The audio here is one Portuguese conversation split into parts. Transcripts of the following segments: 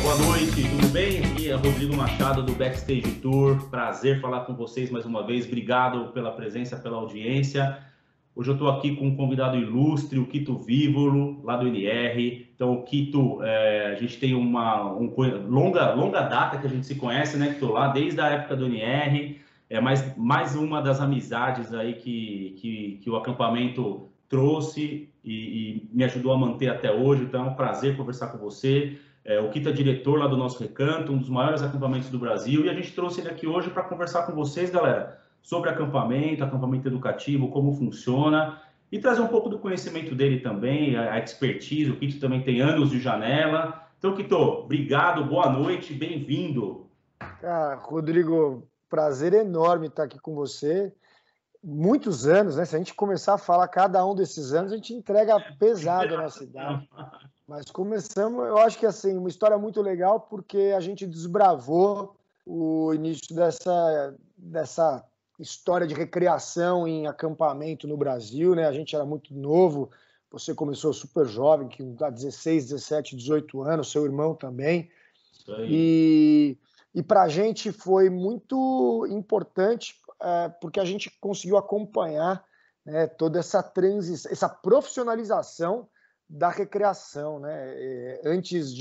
Boa noite, tudo bem? Aqui é Rodrigo Machado do Backstage Tour. Prazer falar com vocês mais uma vez. Obrigado pela presença, pela audiência. Hoje eu estou aqui com um convidado ilustre, o Quito Vívolo, lá do NR. Então, o Quito, a gente tem uma longa data que a gente se conhece, né, Quito? Lá desde a época do NR. É mais uma das amizades aí que o acampamento trouxe e me ajudou a manter até hoje. Então, é um prazer conversar com você. O Quito é diretor lá do nosso Recanto, um dos maiores acampamentos do Brasil, e a gente trouxe ele aqui hoje para conversar com vocês, galera, sobre acampamento educativo, como funciona, e trazer um pouco do conhecimento dele também, a expertise. O Quito também tem anos de janela. Então, Quito, obrigado, boa noite, bem-vindo. Rodrigo, prazer enorme estar aqui com você. Muitos anos, né? Se a gente começar a falar cada um desses anos, a gente entrega pesado a nossa idade. Mas começamos, eu acho que assim, uma história muito legal, porque a gente desbravou o início dessa história de recreação em acampamento no Brasil, né? A gente era muito novo, você começou super jovem, que há 16, 17, 18 anos, seu irmão também. E para a gente foi muito importante, porque a gente conseguiu acompanhar, né, toda essa transição, essa profissionalização da recreação, né? Antes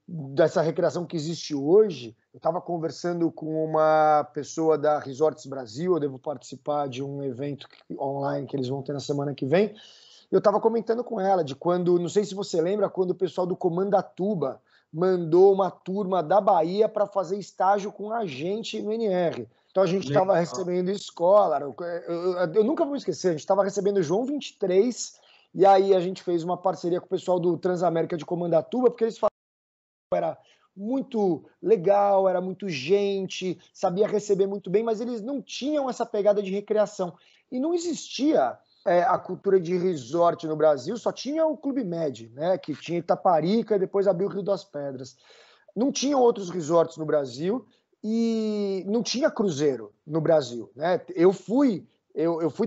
dessa recreação que existe hoje, eu estava conversando com uma pessoa da Resorts Brasil, eu devo participar de um evento online que eles vão ter na semana que vem. Eu estava comentando com ela de quando, não sei se você lembra, quando o pessoal do Comandatuba mandou uma turma da Bahia para fazer estágio com a gente no NR. Então a gente estava recebendo escola, eu nunca vou esquecer, a gente estava recebendo João 23, e aí a gente fez uma parceria com o pessoal do Transamérica de Comandatuba, porque eles falaram que era muito legal, era muito gente, sabia receber muito bem, mas eles não tinham essa pegada de recreação. E não existia a cultura de resort no Brasil, só tinha o Clube Med, né, que tinha Itaparica e depois abriu o Rio das Pedras. Não tinham outros resorts no Brasil, e não tinha cruzeiro no Brasil, né? Eu fui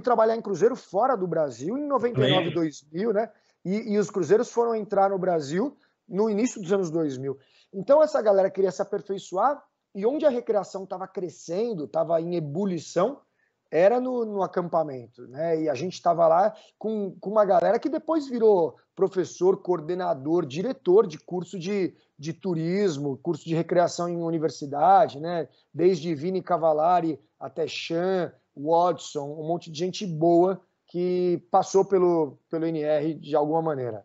trabalhar em cruzeiro fora do Brasil em 99, 2000, né? E os cruzeiros foram entrar no Brasil no início dos anos 2000. Então essa galera queria se aperfeiçoar, e onde a recreação estava crescendo, estava em ebulição, era no acampamento, né? E a gente estava lá com uma galera que depois virou professor, coordenador, diretor de curso de turismo, curso de recreação em universidade, né? Desde Vini Cavallari até Chan, Watson, um monte de gente boa que passou pelo NR de alguma maneira.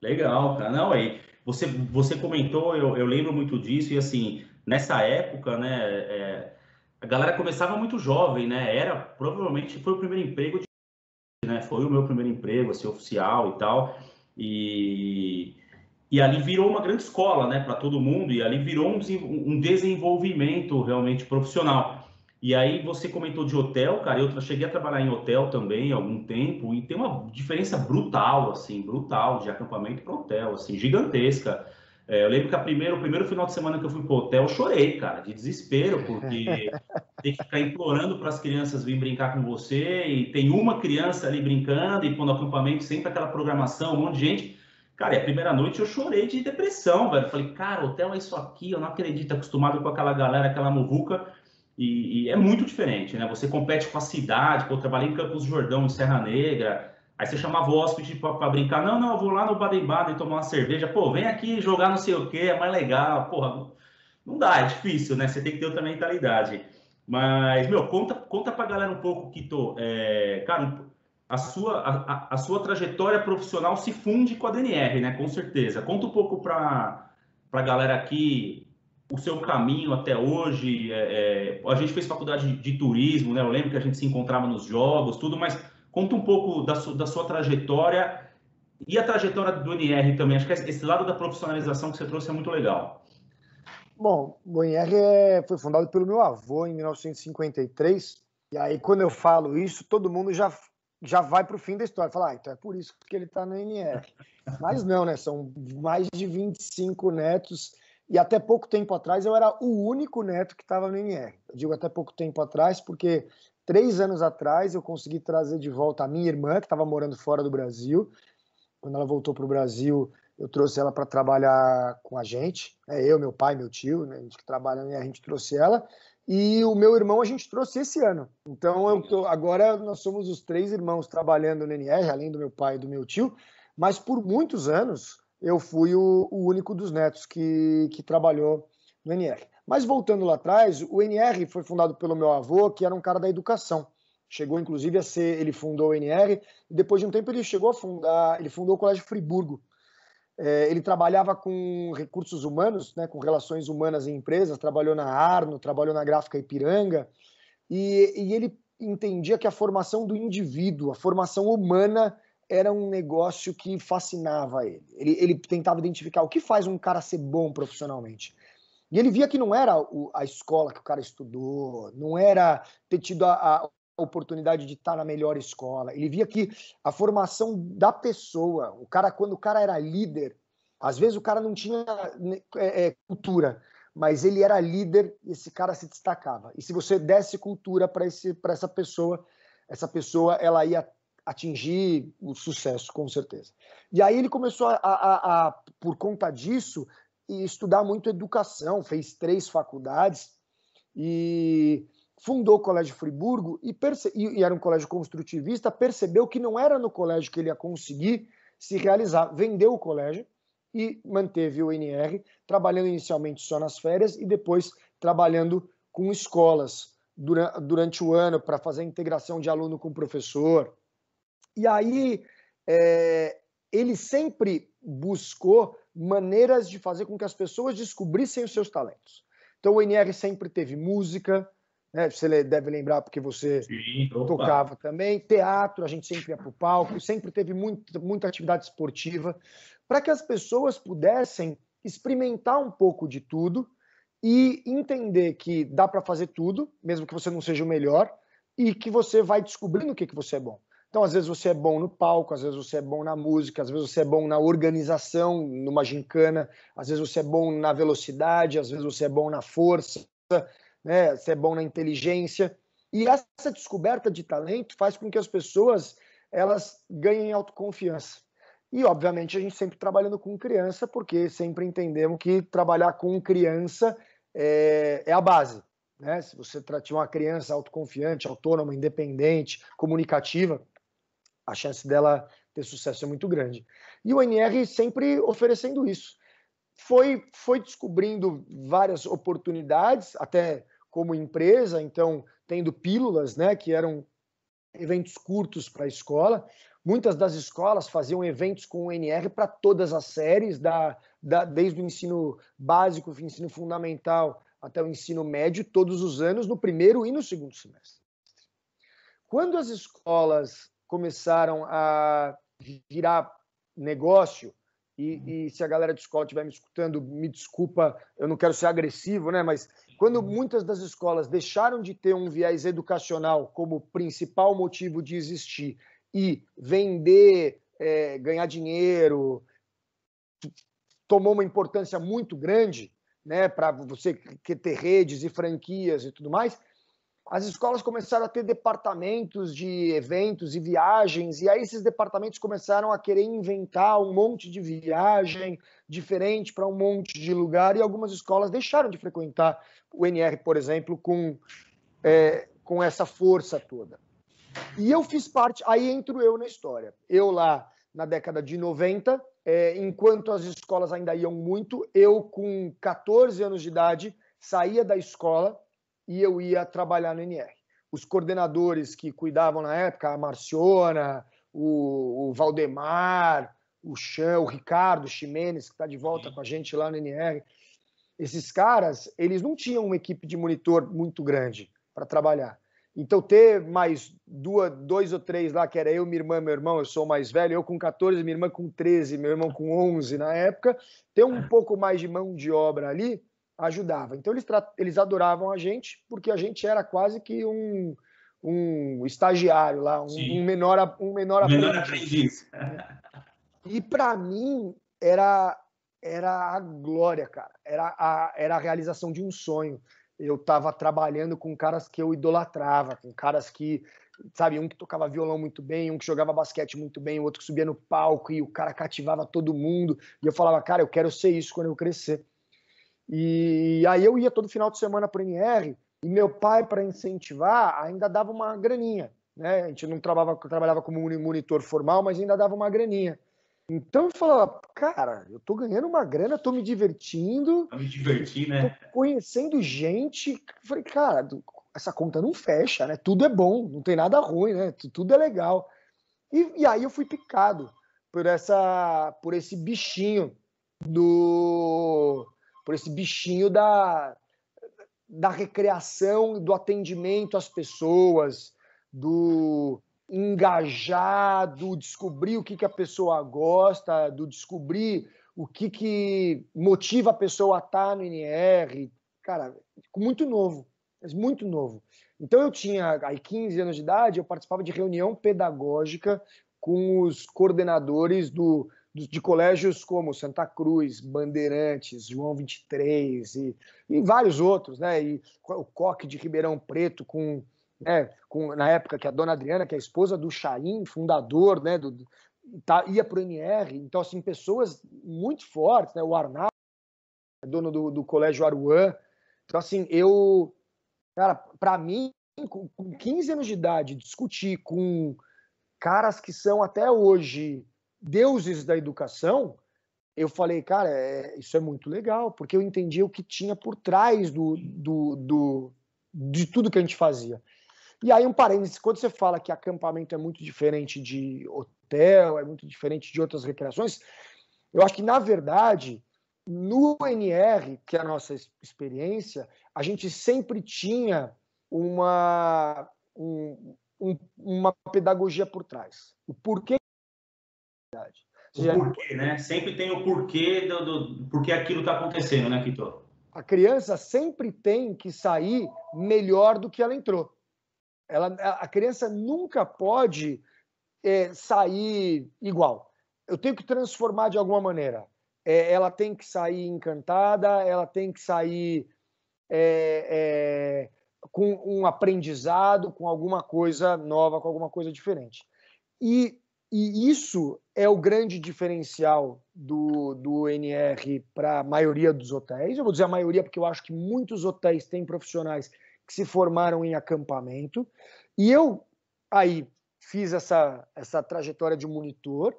Legal, cara. Não, aí você comentou, eu lembro muito disso, e assim, nessa época, né, a galera começava muito jovem, né? Provavelmente foi o primeiro emprego, né? Foi o meu primeiro emprego, assim, oficial e tal. E ali virou uma grande escola, né, para todo mundo, e ali virou um desenvolvimento realmente profissional. E aí você comentou de hotel, cara, eu cheguei a trabalhar em hotel também há algum tempo, e tem uma diferença brutal, assim, brutal, de acampamento para hotel, assim, gigantesca. Eu lembro que o primeiro final de semana que eu fui pro hotel, eu chorei, cara, de desespero, porque tem que ficar implorando para as crianças virem brincar com você, e tem uma criança ali brincando, e quando o acampamento sempre aquela programação, um monte de gente. Cara, e a primeira noite eu chorei de depressão, velho. Falei, cara, hotel é isso aqui, eu não acredito, acostumado com aquela galera, aquela muvuca, e é muito diferente, né? Você compete com a cidade, pô, eu trabalhei em Campos do Jordão, em Serra Negra, aí você chamava o hóspede pra brincar, não, eu vou lá no Baden-Baden tomar uma cerveja, pô, vem aqui jogar não sei o que, é mais legal, porra, não dá, é difícil, né? Você tem que ter outra mentalidade. Mas, meu, conta pra galera um pouco, Quito, cara, a sua trajetória profissional se funde com a DNR, né? Com certeza. Conta um pouco para a galera aqui o seu caminho até hoje. A gente fez faculdade de turismo, né? Eu lembro que a gente se encontrava nos jogos, tudo, mas conta um pouco da sua trajetória e a trajetória do DNR também. Acho que esse lado da profissionalização que você trouxe é muito legal. Bom, o NR foi fundado pelo meu avô em 1953. E aí, quando eu falo isso, todo mundo já vai para o fim da história. Fala, então é por isso que ele está no NR. Mas não, né? São mais de 25 netos. E até pouco tempo atrás eu era o único neto que estava no NR. Eu digo até pouco tempo atrás porque 3 anos atrás eu consegui trazer de volta a minha irmã, que estava morando fora do Brasil. Quando ela voltou para o Brasil, eu trouxe ela para trabalhar com a gente. Eu, meu pai, meu tio, né, a gente que trabalha, a gente trouxe ela. E o meu irmão a gente trouxe esse ano. Então, agora nós somos os 3 irmãos trabalhando no NR, além do meu pai e do meu tio. Mas por muitos anos eu fui o único dos netos que trabalhou no NR. Mas voltando lá atrás, o NR foi fundado pelo meu avô, que era um cara da educação. Chegou, inclusive, a ser, ele fundou o NR, e depois de um tempo ele chegou a fundar, ele fundou o Colégio Friburgo. Ele trabalhava com recursos humanos, né, com relações humanas em empresas, trabalhou na Arno, trabalhou na Gráfica Ipiranga, e ele entendia que a formação do indivíduo, a formação humana, era um negócio que fascinava ele. Ele tentava identificar o que faz um cara ser bom profissionalmente. E ele via que não era a escola que o cara estudou, não era ter tido a oportunidade de estar na melhor escola. Ele via que a formação da pessoa, quando o cara era líder, às vezes o cara não tinha cultura, mas ele era líder e esse cara se destacava. E se você desse cultura para essa pessoa ela ia atingir o sucesso, com certeza. E aí ele começou por conta disso, estudar muito educação, fez 3 faculdades e fundou o Colégio Friburgo e era um colégio construtivista, percebeu que não era no colégio que ele ia conseguir se realizar, vendeu o colégio e manteve o NR, trabalhando inicialmente só nas férias e depois trabalhando com escolas durante o ano para fazer a integração de aluno com professor. E aí ele sempre buscou maneiras de fazer com que as pessoas descobrissem os seus talentos. Então o NR sempre teve música, né? Você deve lembrar porque você tocava também, teatro, a gente sempre ia para o palco, sempre teve muita atividade esportiva, para que as pessoas pudessem experimentar um pouco de tudo e entender que dá para fazer tudo, mesmo que você não seja o melhor, e que você vai descobrindo o que você é bom. Então, às vezes você é bom no palco, às vezes você é bom na música, às vezes você é bom na organização, numa gincana, às vezes você é bom na velocidade, às vezes você é bom na força, né? Você é bom na inteligência. E essa descoberta de talento faz com que as pessoas elas ganhem autoconfiança. E, obviamente, a gente sempre trabalhando com criança, porque sempre entendemos que trabalhar com criança é a base. Né? Se você tiver uma criança autoconfiante, autônoma, independente, comunicativa, a chance dela ter sucesso é muito grande. E o NR sempre oferecendo isso. Foi descobrindo várias oportunidades, até como empresa, então tendo pílulas, né, que eram eventos curtos para a escola. Muitas das escolas faziam eventos com o NR para todas as séries, desde o ensino básico, o ensino fundamental, até o ensino médio, todos os anos, no primeiro e no segundo semestre. Quando as escolas começaram a virar negócio, e se a galera de escola estiver me escutando, me desculpa, eu não quero ser agressivo, né? Mas quando muitas das escolas deixaram de ter um viés educacional como principal motivo de existir e vender, ganhar dinheiro, tomou uma importância muito grande, né? Para você ter redes e franquias e tudo mais, as escolas começaram a ter departamentos de eventos e viagens, e aí esses departamentos começaram a querer inventar um monte de viagem diferente para um monte de lugar, e algumas escolas deixaram de frequentar o NR, por exemplo, com essa força toda. E eu fiz parte, aí entro eu na história. Eu lá na década de 90, enquanto as escolas ainda iam muito, eu com 14 anos de idade saía da escola e eu ia trabalhar no NR. Os coordenadores que cuidavam na época, a Marciona, o Valdemar, o Chan, o Ricardo Ximenes, que está de volta com a gente lá no NR, esses caras, eles não tinham uma equipe de monitor muito grande para trabalhar. Então, ter mais 2 ou 3 lá, que era eu, minha irmã, meu irmão, eu sou o mais velho, eu com 14, minha irmã com 13, meu irmão com 11 na época, ter um pouco mais de mão de obra ali Ajudava. Então eles adoravam a gente porque a gente era quase que um estagiário lá, um menor Menor aprendiz. aprendiz. E para mim era a glória, cara. Era a realização de um sonho. Eu estava trabalhando com caras que eu idolatrava, com caras que, sabe, um que tocava violão muito bem, um que jogava basquete muito bem, o outro que subia no palco e o cara cativava todo mundo. E eu falava, cara, eu quero ser isso quando eu crescer. E aí eu ia todo final de semana para o NR e meu pai, para incentivar, ainda dava uma graninha. Né? A gente não trabalhava como monitor formal, mas ainda dava uma graninha. Então eu falava, cara, eu tô ganhando uma grana, tô me divertindo, Pra me divertir, tô né? conhecendo gente. Eu falei, cara, essa conta não fecha, né? Tudo é bom, não tem nada ruim, né? Tudo é legal. E aí eu fui picado por esse bichinho do por esse bichinho da recreação, do atendimento às pessoas, do engajar, do descobrir o que a pessoa gosta, do descobrir o que motiva a pessoa a estar no NR. Cara, muito novo, mas muito novo. Então eu tinha aí 15 anos de idade, eu participava de reunião pedagógica com os coordenadores de colégios como Santa Cruz, Bandeirantes, João 23 e vários outros, né? E o Coque de Ribeirão Preto, na época que a dona Adriana, que é a esposa do Chaim, fundador, né? Ia para o NR. Então, assim, pessoas muito fortes, né? O Arnaldo, dono do Colégio Aruã. Então, assim, cara, para mim, com 15 anos de idade, discutir com caras que são até hoje deuses da educação, eu falei, cara, isso é muito legal, porque eu entendi o que tinha por trás de tudo que a gente fazia. E aí, um parênteses, quando você fala que acampamento é muito diferente de hotel, é muito diferente de outras recreações, eu acho que, na verdade, no NR, que é a nossa experiência, a gente sempre tinha uma, uma pedagogia por trás. O porquê. O porquê, né? Sempre tem o porquê do porquê aquilo está acontecendo, né, Kito? A criança sempre tem que sair melhor do que ela entrou. A criança nunca pode sair igual. Eu tenho que transformar de alguma maneira. Ela tem que sair encantada, ela tem que sair com um aprendizado, com alguma coisa nova, com alguma coisa diferente. E isso é o grande diferencial do NR para a maioria dos hotéis. Eu vou dizer a maioria porque eu acho que muitos hotéis têm profissionais que se formaram em acampamento. E eu aí fiz essa trajetória de monitor,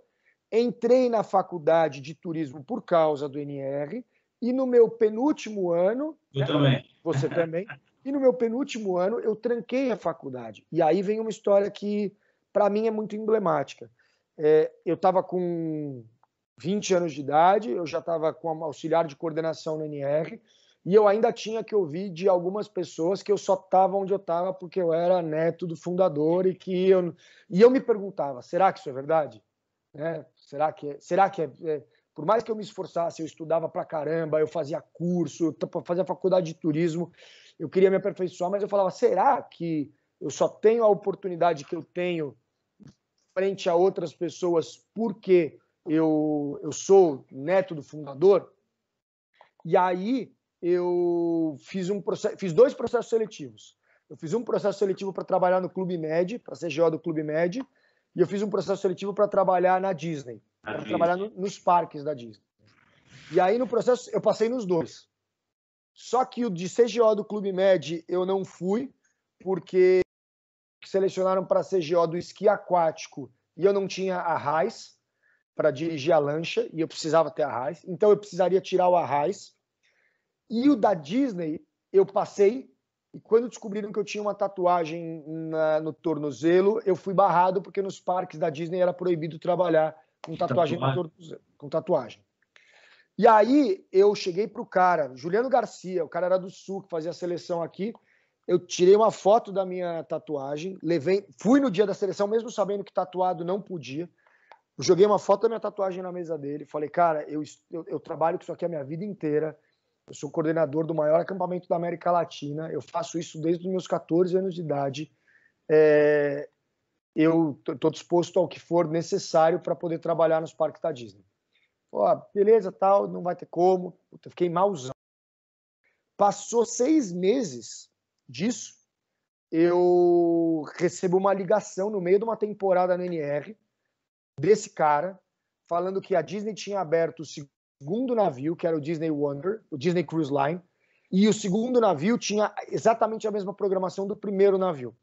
entrei na faculdade de turismo por causa do NR, e no meu penúltimo ano... Eu também. Você também. E no meu penúltimo ano eu tranquei a faculdade. E aí vem uma história que, para mim, é muito emblemática. Eu estava com 20 anos de idade, eu já estava com auxiliar de coordenação no NR, e eu ainda tinha que ouvir de algumas pessoas que eu só estava onde eu estava porque eu era neto do fundador e eu me perguntava, será que isso é verdade? Será que por mais que eu me esforçasse, eu estudava pra caramba, eu fazia curso, fazia faculdade de turismo, eu queria me aperfeiçoar, mas eu falava, será que eu só tenho a oportunidade que eu tenho frente a outras pessoas porque eu sou neto do fundador? E aí eu fiz 2 processos seletivos. Eu fiz um processo seletivo para trabalhar no Clube Med, para ser GO do Clube Med, e eu fiz um processo seletivo para trabalhar na Disney, para trabalhar nos parques da Disney. E aí no processo eu passei nos 2. Só que o de CGO do Clube Med eu não fui, porque selecionaram para CGO do esqui aquático e eu não tinha arraiz para dirigir a lancha, e eu precisava ter arraiz. Então eu precisaria tirar o arraiz. E o da Disney eu passei, e quando descobriram que eu tinha uma tatuagem no tornozelo, eu fui barrado, porque nos parques da Disney era proibido trabalhar com tatuagem no tornozelo, com tatuagem. E aí eu cheguei pro cara, Juliano Garcia, o cara era do Sul, que fazia a seleção aqui, eu tirei uma foto da minha tatuagem, fui no dia da seleção, mesmo sabendo que tatuado não podia, joguei uma foto da minha tatuagem na mesa dele, falei, cara, eu trabalho com isso aqui a minha vida inteira, Eu sou coordenador do maior acampamento da América Latina. Eu faço isso desde os meus 14 anos de idade. Eu estou disposto ao que for necessário para poder trabalhar nos parques da Disney. Beleza, tal, não vai ter como. Eu fiquei malzão. Passou 6 meses disso, eu recebo uma ligação no meio de uma temporada na NR desse cara falando que a Disney tinha aberto o segundo navio, que era o Disney Wonder, o Disney Cruise Line, e o segundo navio tinha exatamente a mesma programação do primeiro navio.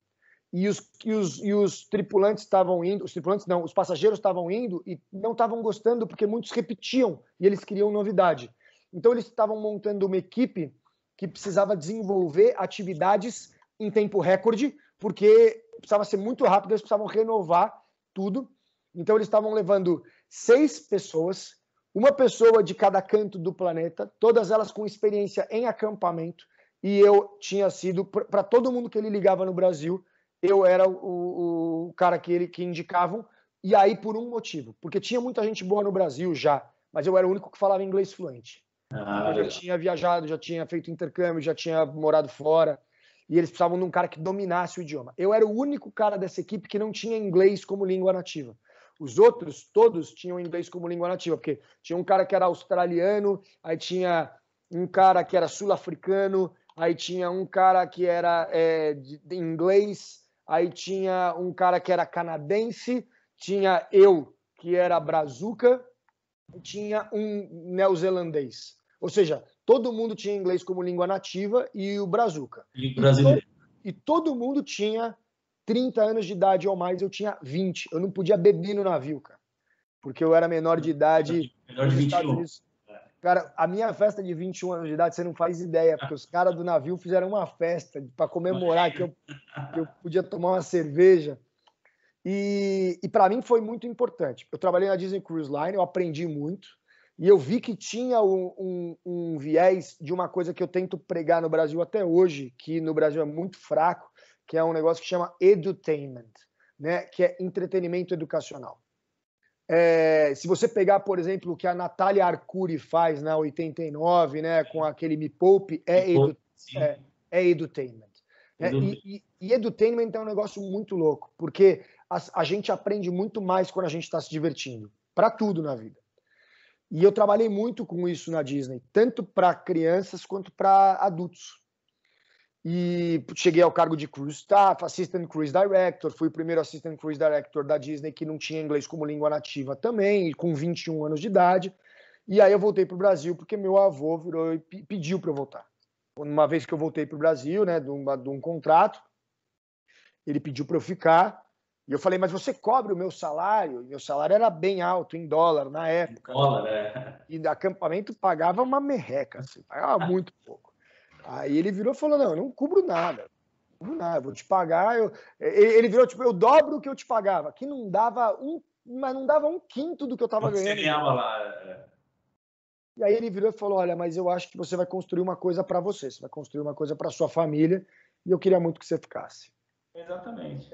E os tripulantes estavam indo, os passageiros estavam indo e não estavam gostando porque muitos repetiam e eles queriam novidade. Então eles estavam montando uma equipe que precisava desenvolver atividades em tempo recorde, porque precisava ser muito rápido, eles precisavam renovar tudo. Então eles estavam levando 6 pessoas, uma pessoa de cada canto do planeta, todas elas com experiência em acampamento, e eu tinha sido, para todo mundo que ele ligava no Brasil, eu era o cara que indicavam, e aí por um motivo, porque tinha muita gente boa no Brasil já, mas eu era o único que falava inglês fluente. Eu já tinha viajado, já tinha feito intercâmbio, já tinha morado fora, e eles precisavam de um cara que dominasse o idioma. Eu era o único cara dessa equipe que não tinha inglês como língua nativa. Os outros, todos, tinham inglês como língua nativa, porque tinha um cara que era australiano, aí tinha um cara que era sul-africano, aí tinha um cara que era de inglês, aí tinha um cara que era canadense, tinha eu, que era brazuca, e tinha um neozelandês. Ou seja, todo mundo tinha inglês como língua nativa e o brazuca. E brasileiro. E todo mundo tinha 30 anos de idade ou mais, eu tinha 20. Eu não podia beber no navio, cara, porque eu era menor de idade. Menor de 21. Cara, a minha festa de 21 anos de idade, você não faz ideia, porque os caras do navio fizeram uma festa para comemorar que eu podia tomar uma cerveja. E para mim foi muito importante. Eu trabalhei na Disney Cruise Line, eu aprendi muito, e eu vi que tinha um viés de uma coisa que eu tento pregar no Brasil até hoje, que no Brasil é muito fraco, que é um negócio que chama edutainment, né? Que é entretenimento educacional. Se você pegar, por exemplo, o que a Natália Arcuri faz na 89, né, com aquele Me Poupe, é edutainment. E edutainment é um negócio muito louco, porque a gente aprende muito mais quando a gente está se divertindo, para tudo na vida. E eu trabalhei muito com isso na Disney, tanto para crianças quanto para adultos. E cheguei ao cargo de Cruise Staff, Assistant Cruise Director, fui o primeiro Assistant Cruise Director da Disney que não tinha inglês como língua nativa também, com 21 anos de idade. E aí eu voltei para o Brasil porque meu avô virou e pediu para eu voltar. Uma vez que eu voltei para o Brasil, né, de um contrato, ele pediu para eu ficar. E eu falei, mas você cobre o meu salário? Meu salário era bem alto, em dólar, na época. E acampamento pagava uma merreca, assim, pagava muito pouco. Aí ele virou e falou, não, eu não cubro nada, eu vou te pagar. Ele virou, tipo, eu dobro o que eu te pagava, que não dava mas não dava 1/5 do que eu estava ganhando. Você ganhava lá. E aí ele virou e falou, olha, mas eu acho que você vai construir uma coisa para você vai construir uma coisa para sua família, e eu queria muito que você ficasse. Exatamente.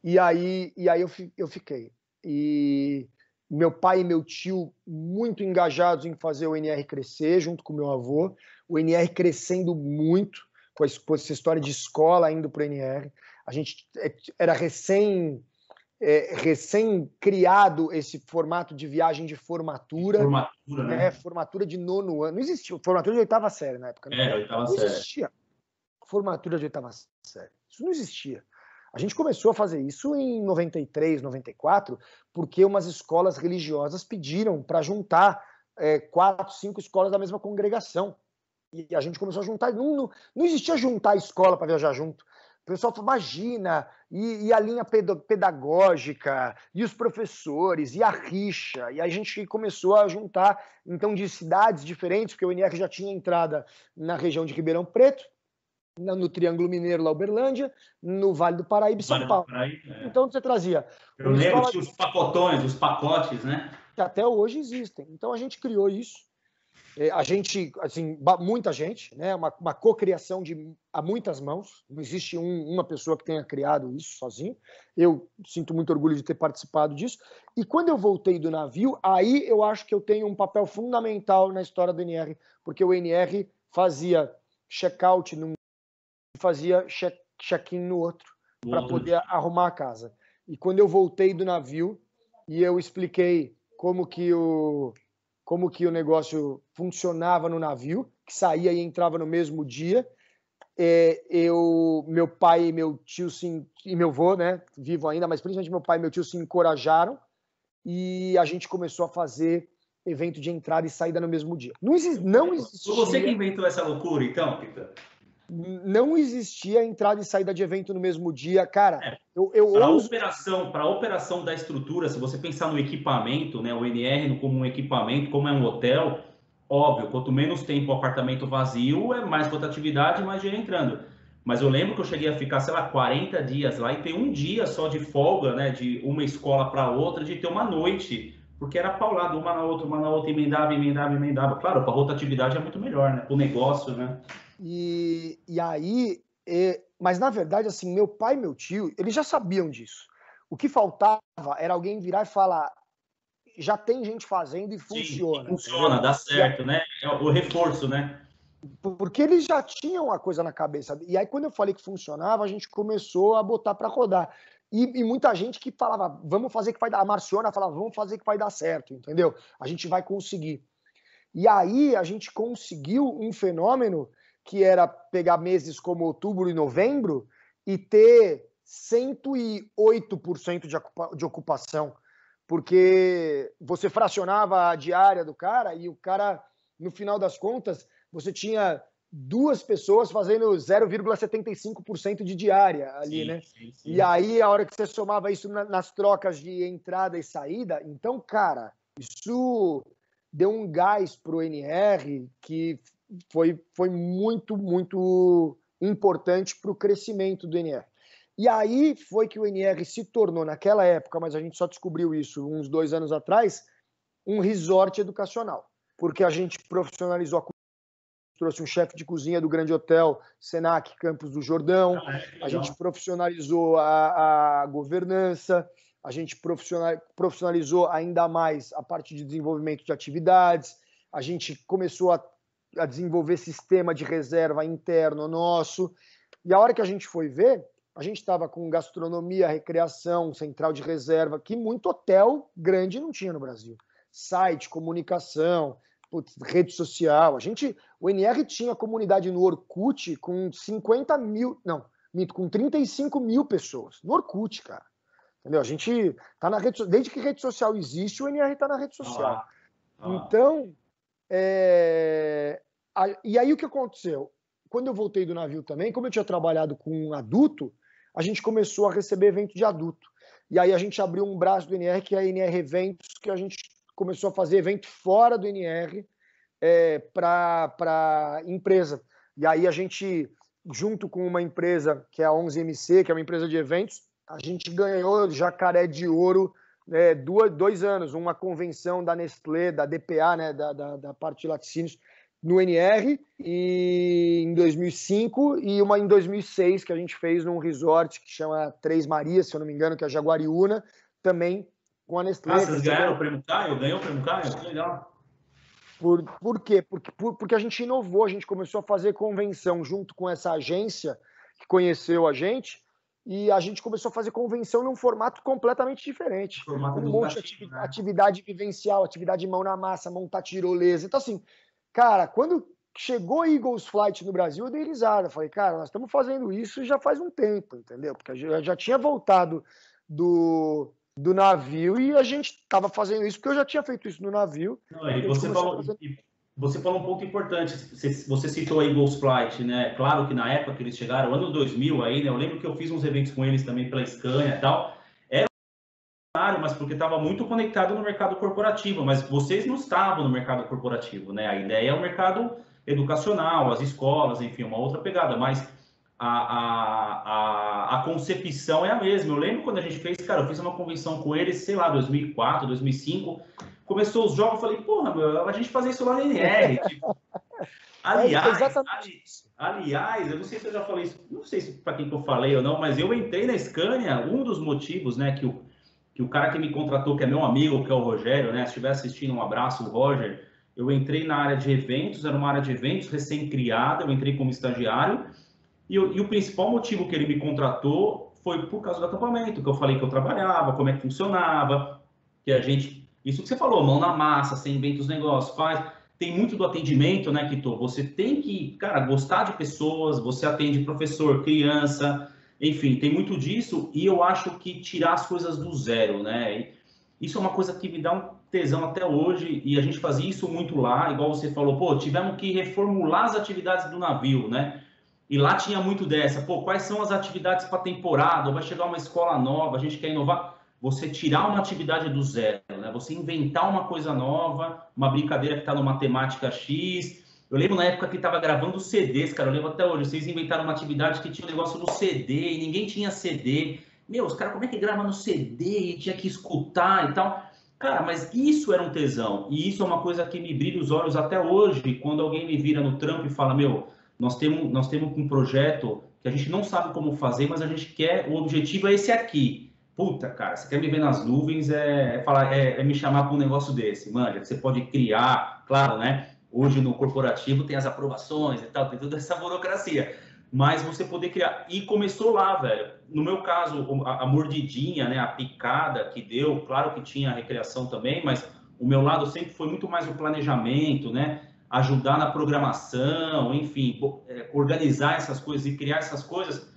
E aí eu fiquei. E meu pai e meu tio muito engajados em fazer o NR crescer, junto com meu avô. O NR crescendo muito, com essa história de escola indo para o NR. A gente era recém-criado esse formato de viagem de formatura. Né? Formatura de 9º ano. Não existia. Formatura de 8ª série na época. Não existia. Formatura de 8ª série. Isso não existia. A gente começou a fazer isso em 93, 94, porque umas escolas religiosas pediram para juntar 4, 5 escolas da mesma congregação. E a gente começou a juntar. Não existia juntar a escola para viajar junto. O pessoal falou, imagina, e a linha pedagógica, e os professores, e a rixa. E a gente começou a juntar, então, de cidades diferentes, porque o NR já tinha entrada na região de Ribeirão Preto, no Triângulo Mineiro, lá Uberlândia, no Vale do Paraíba e São Paulo. Então você trazia... Eu lembro que os pacotões, os pacotes, né? Que até hoje existem. Então a gente criou isso. A gente, assim, muita gente, né? Uma cocriação a muitas mãos. Não existe uma pessoa que tenha criado isso sozinho. Eu sinto muito orgulho de ter participado disso. E quando eu voltei do navio, aí eu acho que eu tenho um papel fundamental na história do NR, porque o NR fazia check-out num e fazia check-in no outro, para poder arrumar a casa. E quando eu voltei do navio e eu expliquei como que o negócio funcionava no navio, que saía e entrava no mesmo dia, meu pai e meu tio e meu avô, né, vivo ainda, mas principalmente meu pai e meu tio se encorajaram e a gente começou a fazer evento de entrada e saída no mesmo dia. Não existia... Foi você que inventou essa loucura, então, Pita? Não existia entrada e saída de evento no mesmo dia. Cara, para a operação da estrutura, se você pensar no equipamento, né, o NR como um equipamento, como é um hotel, óbvio, quanto menos tempo o apartamento vazio, é mais rotatividade e mais dinheiro entrando. Mas eu lembro que eu cheguei a ficar, sei lá, 40 dias lá e ter um dia só de folga, né, de uma escola para outra, de ter uma noite, porque era paulado, uma na outra, emendava. Claro, para a rotatividade é muito melhor, né, para o negócio, né? E aí, mas na verdade, assim, meu pai e meu tio, eles já sabiam disso. O que faltava era alguém virar e falar, já tem gente fazendo e funciona. Sim, funciona, dá certo, né? É o reforço, né? Porque eles já tinham a coisa na cabeça. E aí, quando eu falei que funcionava, a gente começou a botar para rodar. E muita gente que falava, vamos fazer que vai dar. A Marciona falava, vamos fazer que vai dar certo, entendeu? A gente vai conseguir. E aí, a gente conseguiu um fenômeno que era pegar meses como outubro e novembro e ter 108% de ocupação. Porque você fracionava a diária do cara e o cara, no final das contas, você tinha 2 pessoas fazendo 0,75% de diária ali, sim, né? Sim. E aí, a hora que você somava isso nas trocas de entrada e saída, então, cara, isso deu um gás para o NR que foi muito, muito importante para o crescimento do NR. E aí foi que o NR se tornou, naquela época, mas a gente só descobriu isso uns 2 anos atrás, um resort educacional. Porque a gente profissionalizou a cozinha, trouxe um chefe de cozinha do grande hotel Senac Campos do Jordão, a gente profissionalizou a governança, a gente profissionalizou ainda mais a parte de desenvolvimento de atividades, a gente começou a desenvolver sistema de reserva interno nosso, e a hora que a gente foi ver, a gente estava com gastronomia, recreação, central de reserva, que muito hotel grande não tinha no Brasil. Site, comunicação, rede social. O NR tinha comunidade no Orkut com 50 mil, não, com 35 mil pessoas. No Orkut, cara. Entendeu? A gente tá na rede, desde que rede social existe, o NR está na rede social. Então, e aí o que aconteceu? Quando eu voltei do navio também, como eu tinha trabalhado com adulto, a gente começou a receber evento de adulto. E aí a gente abriu um braço do NR, que é a NR Eventos, que a gente começou a fazer evento fora do NR para empresa. E aí a gente, junto com uma empresa que é a 11MC, que é uma empresa de eventos, a gente ganhou Jacaré de Ouro 2 anos, uma convenção da Nestlé, da DPA, né, da parte de laticínios, no NR, e em 2005, e uma em 2006, que a gente fez num resort que chama Três Marias, se eu não me engano, que é Jaguariúna, também com a Nestlé. Vocês ganharam o Prêmio Caio? Ganhou o Prêmio Caio? Que legal. Por quê? Porque a gente inovou, a gente começou a fazer convenção junto com essa agência que conheceu a gente, e a gente começou a fazer convenção num formato completamente diferente. Um monte de atividade vivencial, atividade mão na massa, montar tirolesa. Então, assim, cara, quando chegou Eagles Flight no Brasil, eu dei risada. Falei, cara, nós estamos fazendo isso já faz um tempo, entendeu? Porque eu já tinha voltado do navio e a gente estava fazendo isso porque eu já tinha feito isso no navio. Não, e você falou um ponto importante, você citou a Eagles Flight, né? Claro que na época que eles chegaram, ano 2000 aí, né? Eu lembro que eu fiz uns eventos com eles também pela Scania e tal. Era mas porque estava muito conectado no mercado corporativo, mas vocês não estavam no mercado corporativo, né? A ideia é o mercado educacional, as escolas, enfim, uma outra pegada, mas a concepção é a mesma. Eu lembro quando a gente fez, cara, eu fiz uma convenção com eles, sei lá, 2004, 2005, começou os jogos, eu falei, porra, meu, a gente fazia isso lá na NR. Tipo, aliás, aliás, eu não sei se eu já falei isso, não sei se para quem que eu falei ou não, mas eu entrei na Scania, um dos motivos, né, que o cara que me contratou, que é meu amigo, que é o Rogério, né, se estiver assistindo, um abraço, o Roger, eu entrei na área de eventos, era uma área de eventos recém-criada, eu entrei como estagiário, e o principal motivo que ele me contratou foi por causa do acampamento, que eu falei que eu trabalhava, como é que funcionava, que a gente... Isso que você falou, mão na massa, você inventa os negócios, faz... Tem muito do atendimento, né, Kito? Você tem que, cara, gostar de pessoas, você atende professor, criança, enfim, tem muito disso, e eu acho que tirar as coisas do zero, né? Isso é uma coisa que me dá um tesão até hoje, e a gente fazia isso muito lá, igual você falou, pô, tivemos que reformular as atividades do navio, né? E lá tinha muito dessa, pô, quais são as atividades para temporada? Vai chegar uma escola nova, a gente quer inovar. Você tirar uma atividade do zero, né? Você inventar uma coisa nova, uma brincadeira que está numa temática X. Eu lembro na época que estava gravando CDs, cara, eu lembro até hoje. Vocês inventaram uma atividade que tinha um negócio no CD e ninguém tinha CD. Meu, os caras, como é que grava no CD e tinha que escutar e tal? Cara, mas isso era um tesão. E isso é uma coisa que me brilha os olhos até hoje, quando alguém me vira no trampo e fala, meu, nós temos um projeto que a gente não sabe como fazer, mas a gente quer, o objetivo é esse aqui. Puta, cara, você quer me ver nas nuvens, é me chamar para um negócio desse, manja, que você pode criar, claro, né? Hoje no corporativo tem as aprovações e tal, tem toda essa burocracia, mas você poder criar. E começou lá, velho. No meu caso, a mordidinha, né? A picada que deu, claro que tinha a recreação também, mas o meu lado sempre foi muito mais o planejamento, né? Ajudar na programação, enfim, organizar essas coisas e criar essas coisas,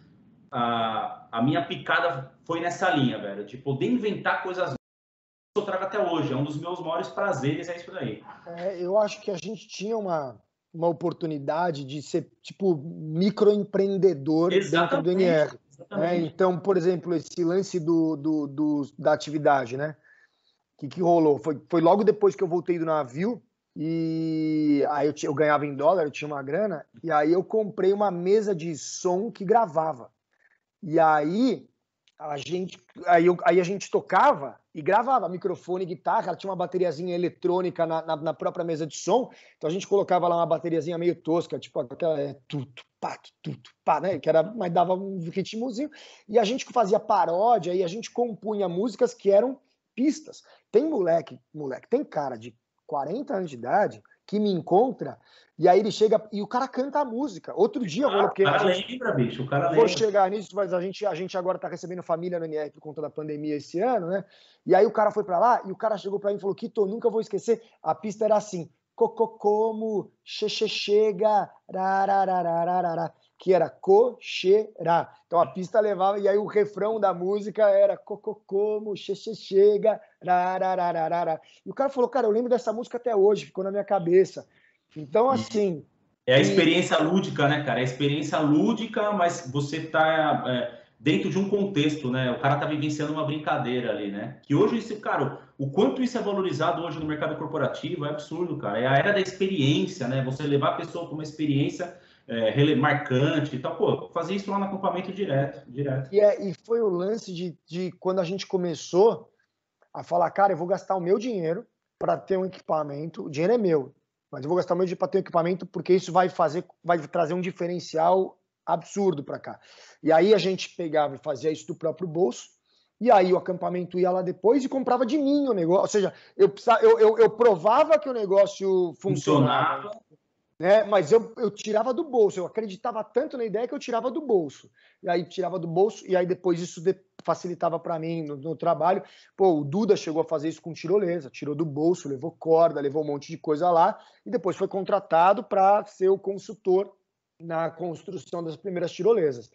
a minha picada foi nessa linha, velho, de poder inventar coisas novas que eu trago até hoje. É um dos meus maiores prazeres, é isso daí. Eu acho que a gente tinha uma oportunidade de ser, tipo, microempreendedor dentro do Exatamente, NR. Né? exatamente. Então, por exemplo, esse lance da atividade, né? Que rolou? Foi logo depois que eu voltei do navio, e aí eu ganhava em dólar, eu tinha uma grana, e aí eu comprei uma mesa de som que gravava. E aí aí a gente tocava e gravava microfone, guitarra, ela tinha uma bateriazinha eletrônica na própria mesa de som, então a gente colocava lá uma bateriazinha meio tosca, tipo aquela tudo, pá, né? Que era, mas dava um ritmozinho, e a gente fazia paródia e a gente compunha músicas que eram pistas. Tem tem cara de 40 anos de idade que me encontra e aí ele chega e o cara canta a música. Outro dia rolou, porque O cara a gente lembra, bicho, o cara vou lembra. chegar nisso, mas a gente agora está recebendo família no NR por conta da pandemia esse ano, né? E aí o cara foi para lá e o cara chegou para mim e falou: Kito, nunca vou esquecer. A pista era assim: como, chega, rarararararara, que era cocheira. Então a pista levava, e aí o refrão da música era como, chega, rararararara. E o cara falou: cara, eu lembro dessa música até hoje, ficou na minha cabeça. Então, assim. É a experiência lúdica, né, cara? É a experiência lúdica, mas você tá dentro de um contexto, né? O cara tá vivenciando uma brincadeira ali, né? Que hoje, isso, cara, o quanto isso é valorizado hoje no mercado corporativo é absurdo, cara. É a era da experiência, né? Você levar a pessoa para uma experiência marcante e tal. Pô, fazer isso lá no acampamento direto. E foi o lance de quando a gente começou a falar, cara, eu vou gastar o meu dinheiro para ter um equipamento, o dinheiro é meu, mas eu vou gastar o meu dinheiro para ter um equipamento porque isso vai trazer um diferencial absurdo para cá. E aí a gente pegava e fazia isso do próprio bolso, e aí o acampamento ia lá depois e comprava de mim o negócio, ou seja, eu provava que o negócio funcionava. Né? Mas eu tirava do bolso, eu acreditava tanto na ideia que eu tirava do bolso. E aí tirava do bolso, e aí depois isso facilitava para mim no trabalho. Pô, o Duda chegou a fazer isso com tirolesa, tirou do bolso, levou corda, levou um monte de coisa lá, e depois foi contratado para ser o consultor na construção das primeiras tirolesas.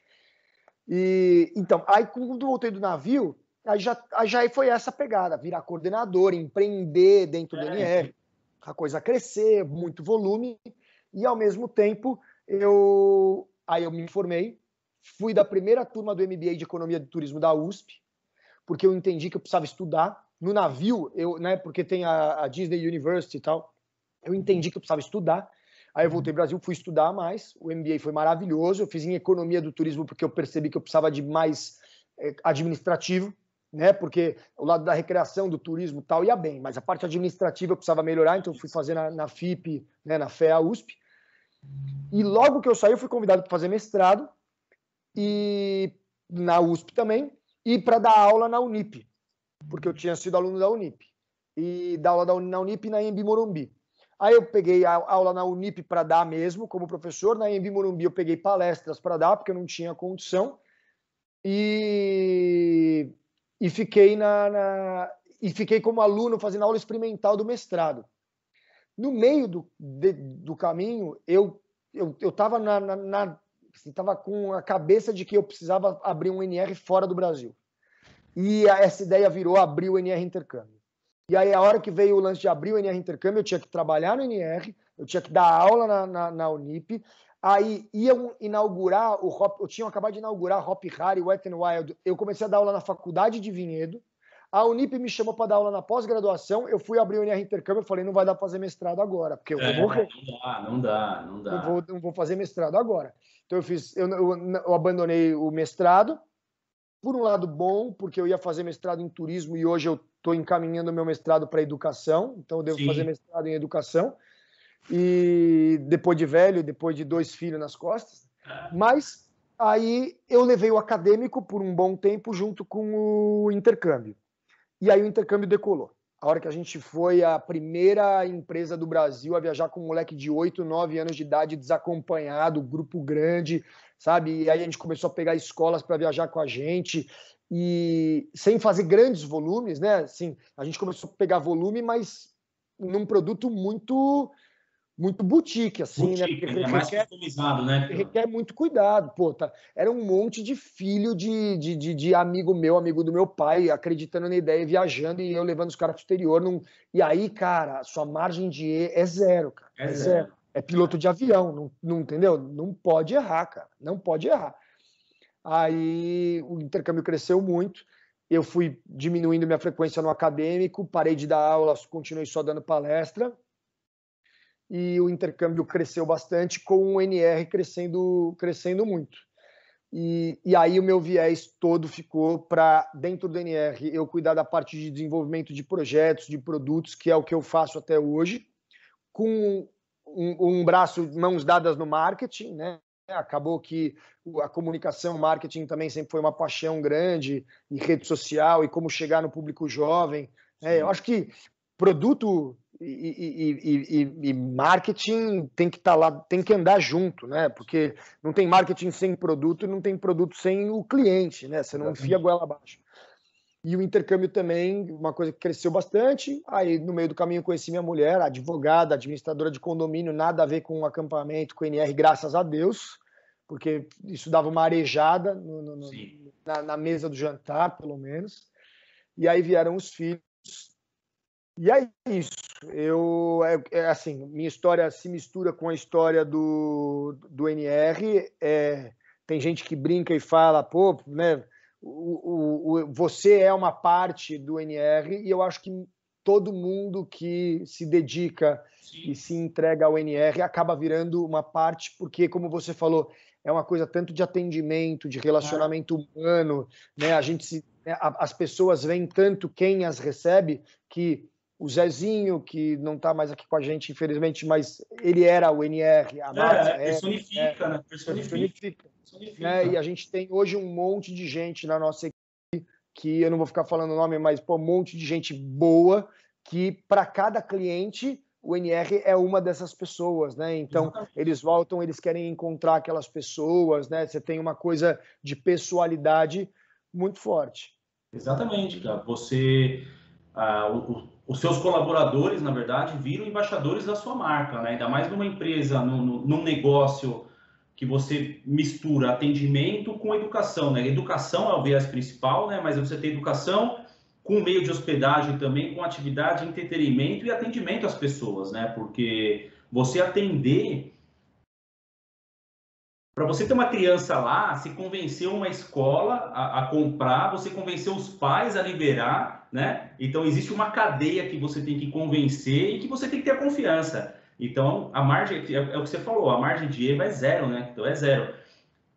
E então, aí quando voltei do navio, aí já foi essa pegada, virar coordenador, empreender dentro do NR, a coisa crescer, muito volume. E, ao mesmo tempo, eu me formei, fui da primeira turma do MBA de Economia do Turismo da USP, porque eu entendi que eu precisava estudar. No navio, né, porque tem a Disney University e tal, eu entendi que eu precisava estudar. Aí eu voltei ao Brasil, fui estudar mais. O MBA foi maravilhoso. Eu fiz em Economia do Turismo porque eu percebi que eu precisava de mais administrativo. né? Porque o lado da recreação, do turismo e tal ia bem, mas a parte administrativa eu precisava melhorar, então eu fui fazer na FIP, né, na FEA USP. E logo que eu saí, eu fui convidado para fazer mestrado e na USP também, e para dar aula na Unip, porque eu tinha sido aluno da Unip. E dar aula na Unip e na Anhembi Morumbi. Aí eu peguei a aula na Unip para dar mesmo, como professor. Na Anhembi Morumbi eu peguei palestras para dar, porque eu não tinha condição. E fiquei fiquei como aluno fazendo aula experimental do mestrado. No meio do caminho, eu estava tava com a cabeça de que eu precisava abrir um NR fora do Brasil. E essa ideia virou abrir o NR Intercâmbio. E aí, a hora que veio o lance de abrir o NR Intercâmbio, eu tinha que trabalhar no NR, eu tinha que dar aula na Unip. Aí iam inaugurar o Hop, eu tinha acabado de inaugurar Hop Hari, Wet n Wild. Eu comecei a dar aula na faculdade de Vinhedo. A Unip me chamou para dar aula na pós-graduação. Eu fui abrir o NR Intercâmbio, eu falei, não vai dar para fazer mestrado agora, porque eu vou morrer. Não dá. Não vou fazer mestrado agora. Então eu abandonei o mestrado. Por um lado bom, porque eu ia fazer mestrado em turismo e hoje eu estou encaminhando o meu mestrado para educação, então eu devo fazer mestrado em educação. E depois de velho, depois de 2 filhos nas costas. Mas aí eu levei o acadêmico por um bom tempo junto com o intercâmbio. E aí o intercâmbio decolou. A hora que a gente foi a primeira empresa do Brasil a viajar com um moleque de 8, 9 anos de idade desacompanhado, grupo grande, sabe? E aí a gente começou a pegar escolas para viajar com a gente e sem fazer grandes volumes, né? Assim, a gente começou a pegar volume, mas num produto muito boutique, assim, boutique, né? Porque mais customizado, né? Requer muito cuidado. Pô, tá? Era um monte de filho de amigo meu, amigo do meu pai, acreditando na ideia, viajando e eu levando os caras pro exterior. E aí, cara, a sua margem de erro é zero, cara. É zero. É piloto de avião, não entendeu? Não pode errar, cara. Não pode errar. Aí o intercâmbio cresceu muito. Eu fui diminuindo minha frequência no acadêmico, parei de dar aula, continuei só dando palestra. E o intercâmbio cresceu bastante, com o NR crescendo muito. E aí o meu viés todo ficou para, dentro do NR, eu cuidar da parte de desenvolvimento de projetos, de produtos, que é o que eu faço até hoje, com um braço, mãos dadas no marketing, né? Acabou que a comunicação, o marketing também sempre foi uma paixão grande, e rede social, e como chegar no público jovem. Eu acho que produto e marketing tem que estar lá, tem que andar junto, né? Porque não tem marketing sem produto, não tem produto sem o cliente, né? Você não enfia a goela abaixo. E o intercâmbio também, uma coisa que cresceu bastante. Aí, no meio do caminho, conheci minha mulher, advogada, administradora de condomínio, nada a ver com o acampamento, com o NR, graças a Deus, porque isso dava uma arejada na mesa do jantar, pelo menos. E aí vieram os filhos. E é isso. Assim, minha história se mistura com a história do NR. Tem gente que brinca e fala, pô, né? Você é uma parte do NR, e eu acho que todo mundo que se dedica e se entrega ao NR acaba virando uma parte, porque, como você falou, é uma coisa tanto de atendimento, de relacionamento humano, né? As pessoas veem tanto quem as recebe, que o Zezinho, que não está mais aqui com a gente, infelizmente, mas ele era o NR, a Márcia personifica, né? Personifica. Né? E a gente tem hoje um monte de gente na nossa equipe, que eu não vou ficar falando o nome, mas um monte de gente boa, que para cada cliente o NR é uma dessas pessoas, né? Então, exatamente, eles voltam, eles querem encontrar aquelas pessoas, né? Você tem uma coisa de pessoalidade muito forte. Exatamente, cara. Você... os seus colaboradores, na verdade, viram embaixadores da sua marca, né? Ainda mais numa empresa, num negócio que você mistura atendimento com educação, né? Educação é o viés principal, né? Mas você tem educação com meio de hospedagem também, com atividade, entretenimento e atendimento às pessoas, né? Porque você atender... Para você ter uma criança lá, se convenceu uma escola a comprar, você convenceu os pais a liberar, né? Então, existe uma cadeia que você tem que convencer e que você tem que ter a confiança. Então, a margem, é o que você falou, a margem de erro é zero, né? Então, é zero.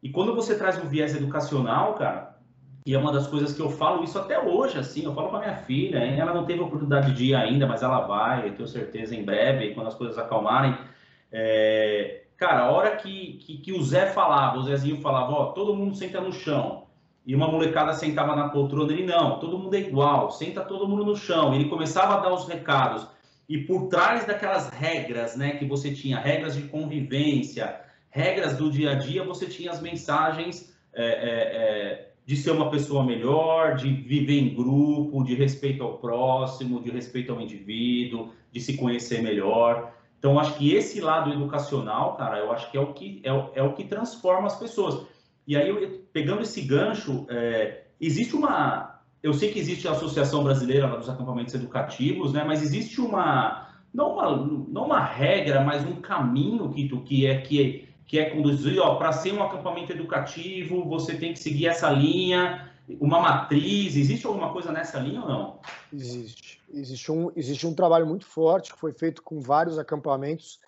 E quando você traz um viés educacional, cara, E é uma das coisas que eu falo isso até hoje, assim, eu falo para minha filha, hein? Ela não teve oportunidade de ir ainda, mas ela vai, eu tenho certeza, em breve, quando as coisas acalmarem. Cara, a hora que o Zé falava, o Zezinho falava, ó, todo mundo senta no chão, e uma molecada sentava na poltrona, ele, não, todo mundo é igual, senta todo mundo no chão. Ele começava a dar os recados, e por trás daquelas regras, né, que você tinha, regras de convivência, regras do dia a dia, você tinha as mensagens de ser uma pessoa melhor, de viver em grupo, de respeito ao próximo, de respeito ao indivíduo, de se conhecer melhor. Então, acho que esse lado educacional, cara, eu acho que é o que transforma as pessoas. E aí, pegando esse gancho, existe uma... Eu sei que existe a Associação Brasileira dos Acampamentos Educativos, né? Mas existe não uma regra, mas um caminho que é conduzir, ó, para ser um acampamento educativo, você tem que seguir essa linha, uma matriz. Existe alguma coisa nessa linha ou não? Existe. Existe um trabalho muito forte que foi feito com vários acampamentos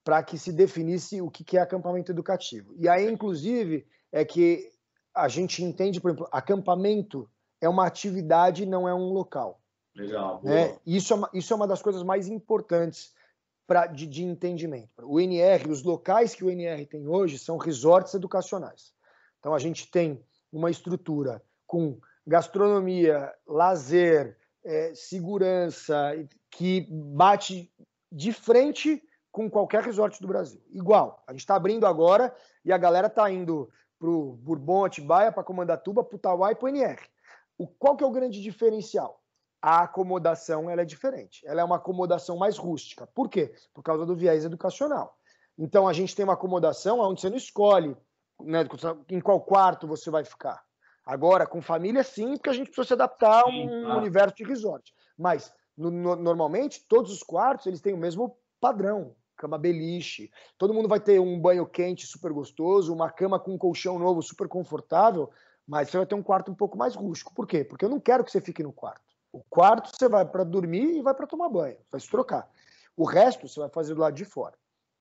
para que se definisse o que é acampamento educativo. E aí, inclusive, é que a gente entende, por exemplo, acampamento é uma atividade, não é um local. Legal. Né? Isso é uma das coisas mais importantes de entendimento. O NR, os locais que o NR tem hoje são resorts educacionais. Então, a gente tem uma estrutura com gastronomia, lazer, segurança, que bate de frente com qualquer resort do Brasil. Igual. A gente está abrindo agora e a galera está indo para o Bourbon, Atibaia, para Comandatuba, para o Tauá e para o NR. Qual que é o grande diferencial? A acomodação ela é diferente. Ela é uma acomodação mais rústica. Por quê? Por causa do viés educacional. Então, a gente tem uma acomodação onde você não escolhe, né, em qual quarto você vai ficar. Agora, com família, sim, porque a gente precisa se adaptar a um universo de resort. Mas, normalmente, todos os quartos eles têm o mesmo padrão. Cama beliche. Todo mundo vai ter um banho quente super gostoso, uma cama com um colchão novo super confortável, mas você vai ter um quarto um pouco mais rústico. Por quê? Porque eu não quero que você fique no quarto. O quarto você vai para dormir e vai para tomar banho, vai se trocar. O resto você vai fazer do lado de fora.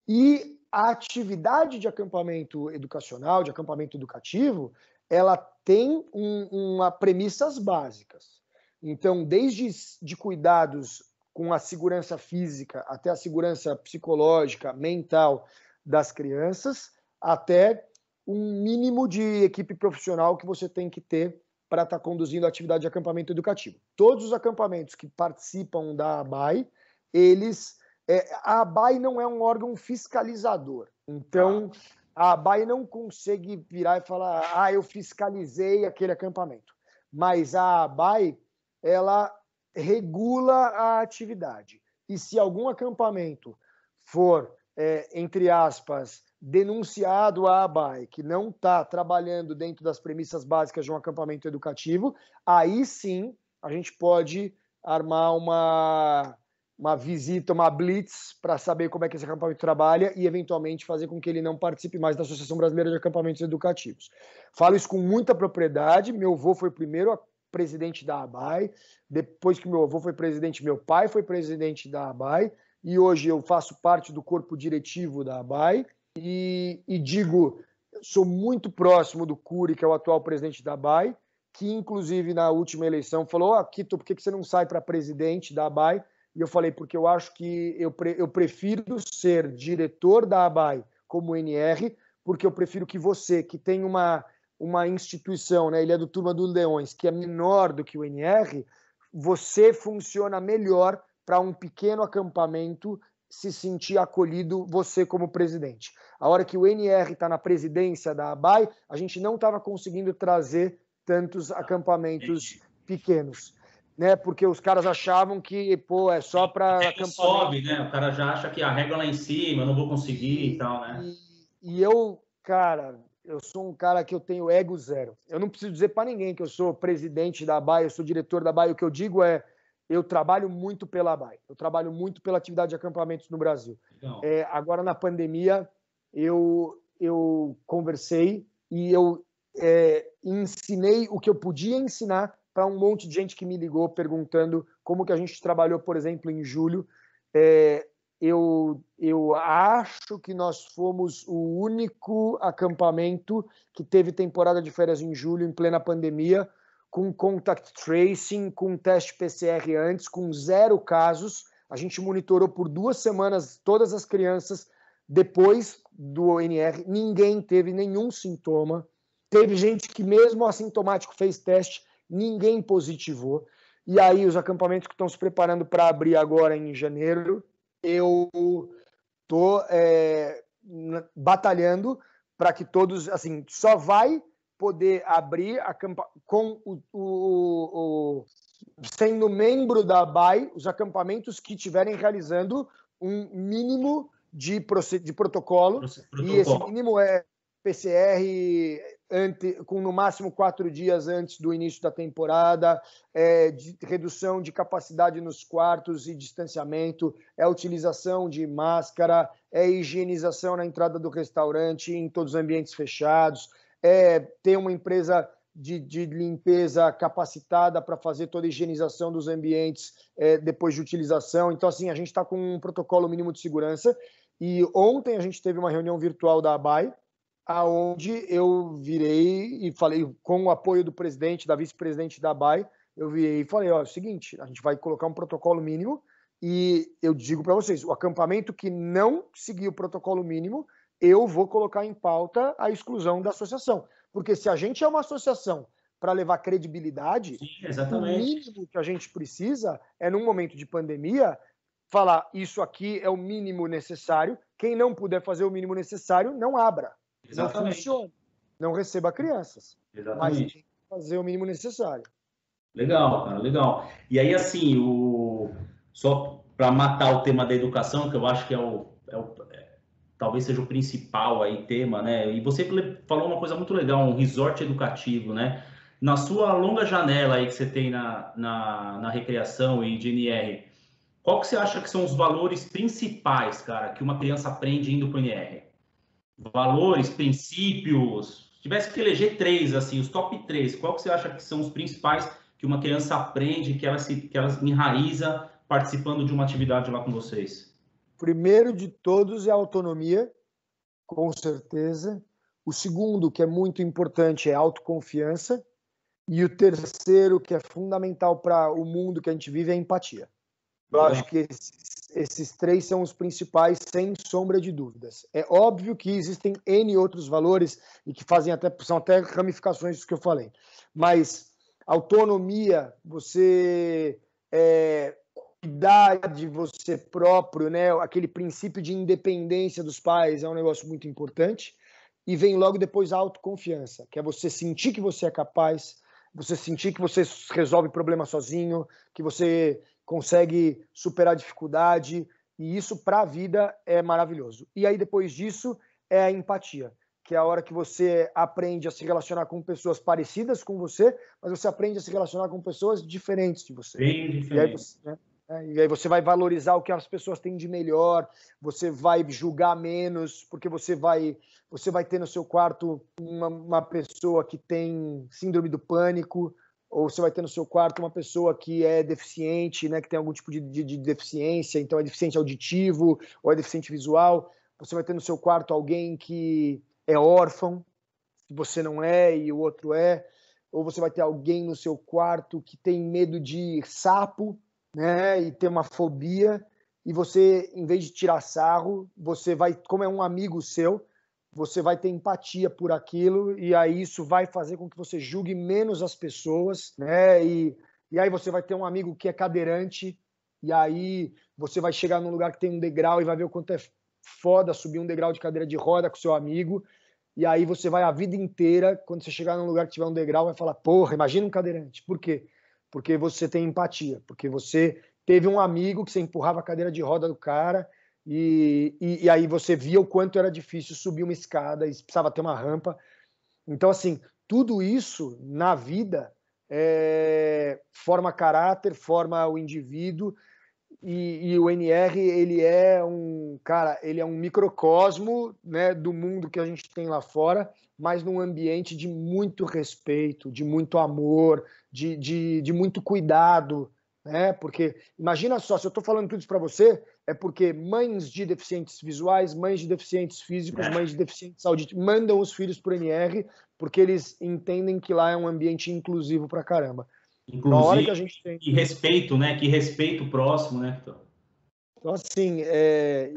E a atividade de acampamento educacional, de acampamento educativo, ela tem uma premissas básicas. Então, desde de cuidados com a segurança física até a segurança psicológica, mental das crianças, até um mínimo de equipe profissional que você tem que ter para estar conduzindo a atividade de acampamento educativo. Todos os acampamentos que participam da ABAI, a ABAI não é um órgão fiscalizador. Então, a ABAI não consegue virar e falar, eu fiscalizei aquele acampamento. Mas a ABAI, ela regula a atividade. E se algum acampamento for, entre aspas, denunciado à ABAI, que não está trabalhando dentro das premissas básicas de um acampamento educativo, aí sim a gente pode armar uma visita, uma blitz, para saber como é que esse acampamento trabalha e, eventualmente, fazer com que ele não participe mais da Associação Brasileira de Acampamentos Educativos. Falo isso com muita propriedade. Meu avô foi o primeiro presidente da ABAI. Depois que meu avô foi presidente, meu pai foi presidente da ABAI. E hoje eu faço parte do corpo diretivo da ABAI. E digo, sou muito próximo do Cury, que é o atual presidente da ABAI, que inclusive na última eleição falou, Kito, por que você não sai para presidente da ABAI? E eu falei, porque eu acho que eu prefiro ser diretor da ABAI como NR, porque eu prefiro que você, que tem uma instituição, né, ele é do Turma dos Leões, que é menor do que o NR, você funciona melhor para um pequeno acampamento se sentir acolhido, você como presidente. A hora que o NR está na presidência da ABAI, a gente não estava conseguindo trazer tantos acampamentos pequenos, né? Porque os caras achavam que, é só para acampamento. Sobe, né? O cara já acha que a régua lá em cima, eu não vou conseguir e tal, né? E eu, cara, eu sou um cara que eu tenho ego zero. Eu não preciso dizer para ninguém que eu sou presidente da ABAI, eu sou diretor da ABAI. O que eu digo é, eu trabalho muito pela ABAI, eu trabalho muito pela atividade de acampamentos no Brasil. Então, agora, na pandemia, eu conversei e eu ensinei o que eu podia ensinar para um monte de gente que me ligou perguntando como que a gente trabalhou, por exemplo, em julho. Eu acho que nós fomos o único acampamento que teve temporada de férias em julho, em plena pandemia, com contact tracing, com teste PCR antes, com 0 casos. A gente monitorou por 2 semanas todas as crianças depois do ONR. Ninguém teve nenhum sintoma. Teve gente que mesmo assintomático fez teste, ninguém positivou. E aí os acampamentos que estão se preparando para abrir agora em janeiro, eu estou batalhando para que todos, assim, só vai poder abrir com sendo membro da ABAI, os acampamentos que estiverem realizando um mínimo de protocolo, e esse mínimo é PCR com no máximo 4 dias antes do início da temporada, de redução de capacidade nos quartos e distanciamento, utilização de máscara, higienização na entrada do restaurante, em todos os ambientes fechados, ter uma empresa de limpeza capacitada para fazer toda a higienização dos ambientes depois de utilização. Então, assim, a gente está com um protocolo mínimo de segurança. E ontem a gente teve uma reunião virtual da ABAI, aonde eu virei e falei, com o apoio do presidente, da vice-presidente da ABAI, eu virei e falei, ó, é o seguinte, a gente vai colocar um protocolo mínimo e eu digo para vocês, o acampamento que não seguir o protocolo mínimo, eu vou colocar em pauta a exclusão da associação. Porque se a gente é uma associação para levar credibilidade, sim, o mínimo que a gente precisa é, num momento de pandemia, falar isso aqui é o mínimo necessário. Quem não puder fazer o mínimo necessário, não abra. Exatamente. Não funciona. Não receba crianças. Exatamente. Mas tem que fazer o mínimo necessário. Legal, cara, legal. E aí, assim, só para matar o tema da educação, que eu acho que talvez seja o principal aí tema, né? E você falou uma coisa muito legal, um resort educativo, né? Na sua longa janela aí que você tem na recreação e de NR, qual que você acha que são os valores principais, cara, que uma criança aprende indo para o NR? Valores, princípios, se tivesse que eleger 3, assim, os top 3, qual que você acha que são os principais que uma criança aprende, que ela enraiza participando de uma atividade lá com vocês? Primeiro de todos é a autonomia, com certeza. O segundo, que é muito importante, é a autoconfiança. E o terceiro, que é fundamental para o mundo que a gente vive, é a empatia. Eu acho que esses 3 são os principais, sem sombra de dúvidas. É óbvio que existem N outros valores e que são até ramificações do que eu falei. Mas autonomia, você cuidar de você próprio, né? Aquele princípio de independência dos pais é um negócio muito importante. E vem logo depois a autoconfiança, que é você sentir que você é capaz, você sentir que você resolve problema sozinho, que você consegue superar a dificuldade, e isso para a vida é maravilhoso. E aí depois disso é a empatia, que é a hora que você aprende a se relacionar com pessoas parecidas com você, mas você aprende a se relacionar com pessoas diferentes de você. Bem diferente. E aí você vai valorizar o que as pessoas têm de melhor, você vai julgar menos, porque você vai ter no seu quarto uma pessoa que tem síndrome do pânico, ou você vai ter no seu quarto uma pessoa que é deficiente, né, que tem algum tipo de deficiência, então é deficiente auditivo ou é deficiente visual. Você vai ter no seu quarto alguém que é órfão, que você não é e o outro é. Ou você vai ter alguém no seu quarto que tem medo de sapo, né, e tem uma fobia, e você, em vez de tirar sarro, você vai, como é um amigo seu, você vai ter empatia por aquilo, e aí isso vai fazer com que você julgue menos as pessoas, né? E aí você vai ter um amigo que é cadeirante, e aí você vai chegar num lugar que tem um degrau e vai ver o quanto é foda subir um degrau de cadeira de roda com seu amigo, e aí você vai a vida inteira, quando você chegar num lugar que tiver um degrau, vai falar, porra, imagina um cadeirante. Por quê? Porque você tem empatia, porque você teve um amigo que você empurrava a cadeira de roda do cara, e aí você via o quanto era difícil subir uma escada e precisava ter uma rampa. Então, assim, tudo isso na vida forma caráter, forma o indivíduo, e o NR, ele é um microcosmo, né, do mundo que a gente tem lá fora, mas num ambiente de muito respeito, de muito amor, de muito cuidado, né? Porque imagina só, se eu estou falando tudo isso para você, é porque mães de deficientes visuais, mães de deficientes físicos, mães de deficientes auditivos mandam os filhos para o NR porque eles entendem que lá é um ambiente inclusivo pra caramba. Inclusive, a hora que a gente tem... e respeito, né? Que respeito o próximo, né? Então, assim,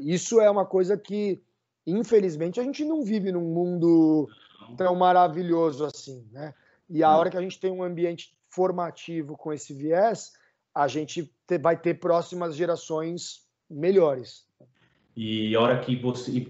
isso é uma coisa que, infelizmente, a gente não vive num mundo tão maravilhoso assim, né? E a hora que a gente tem um ambiente formativo com esse viés, a gente vai ter próximas gerações melhores. E a hora que você...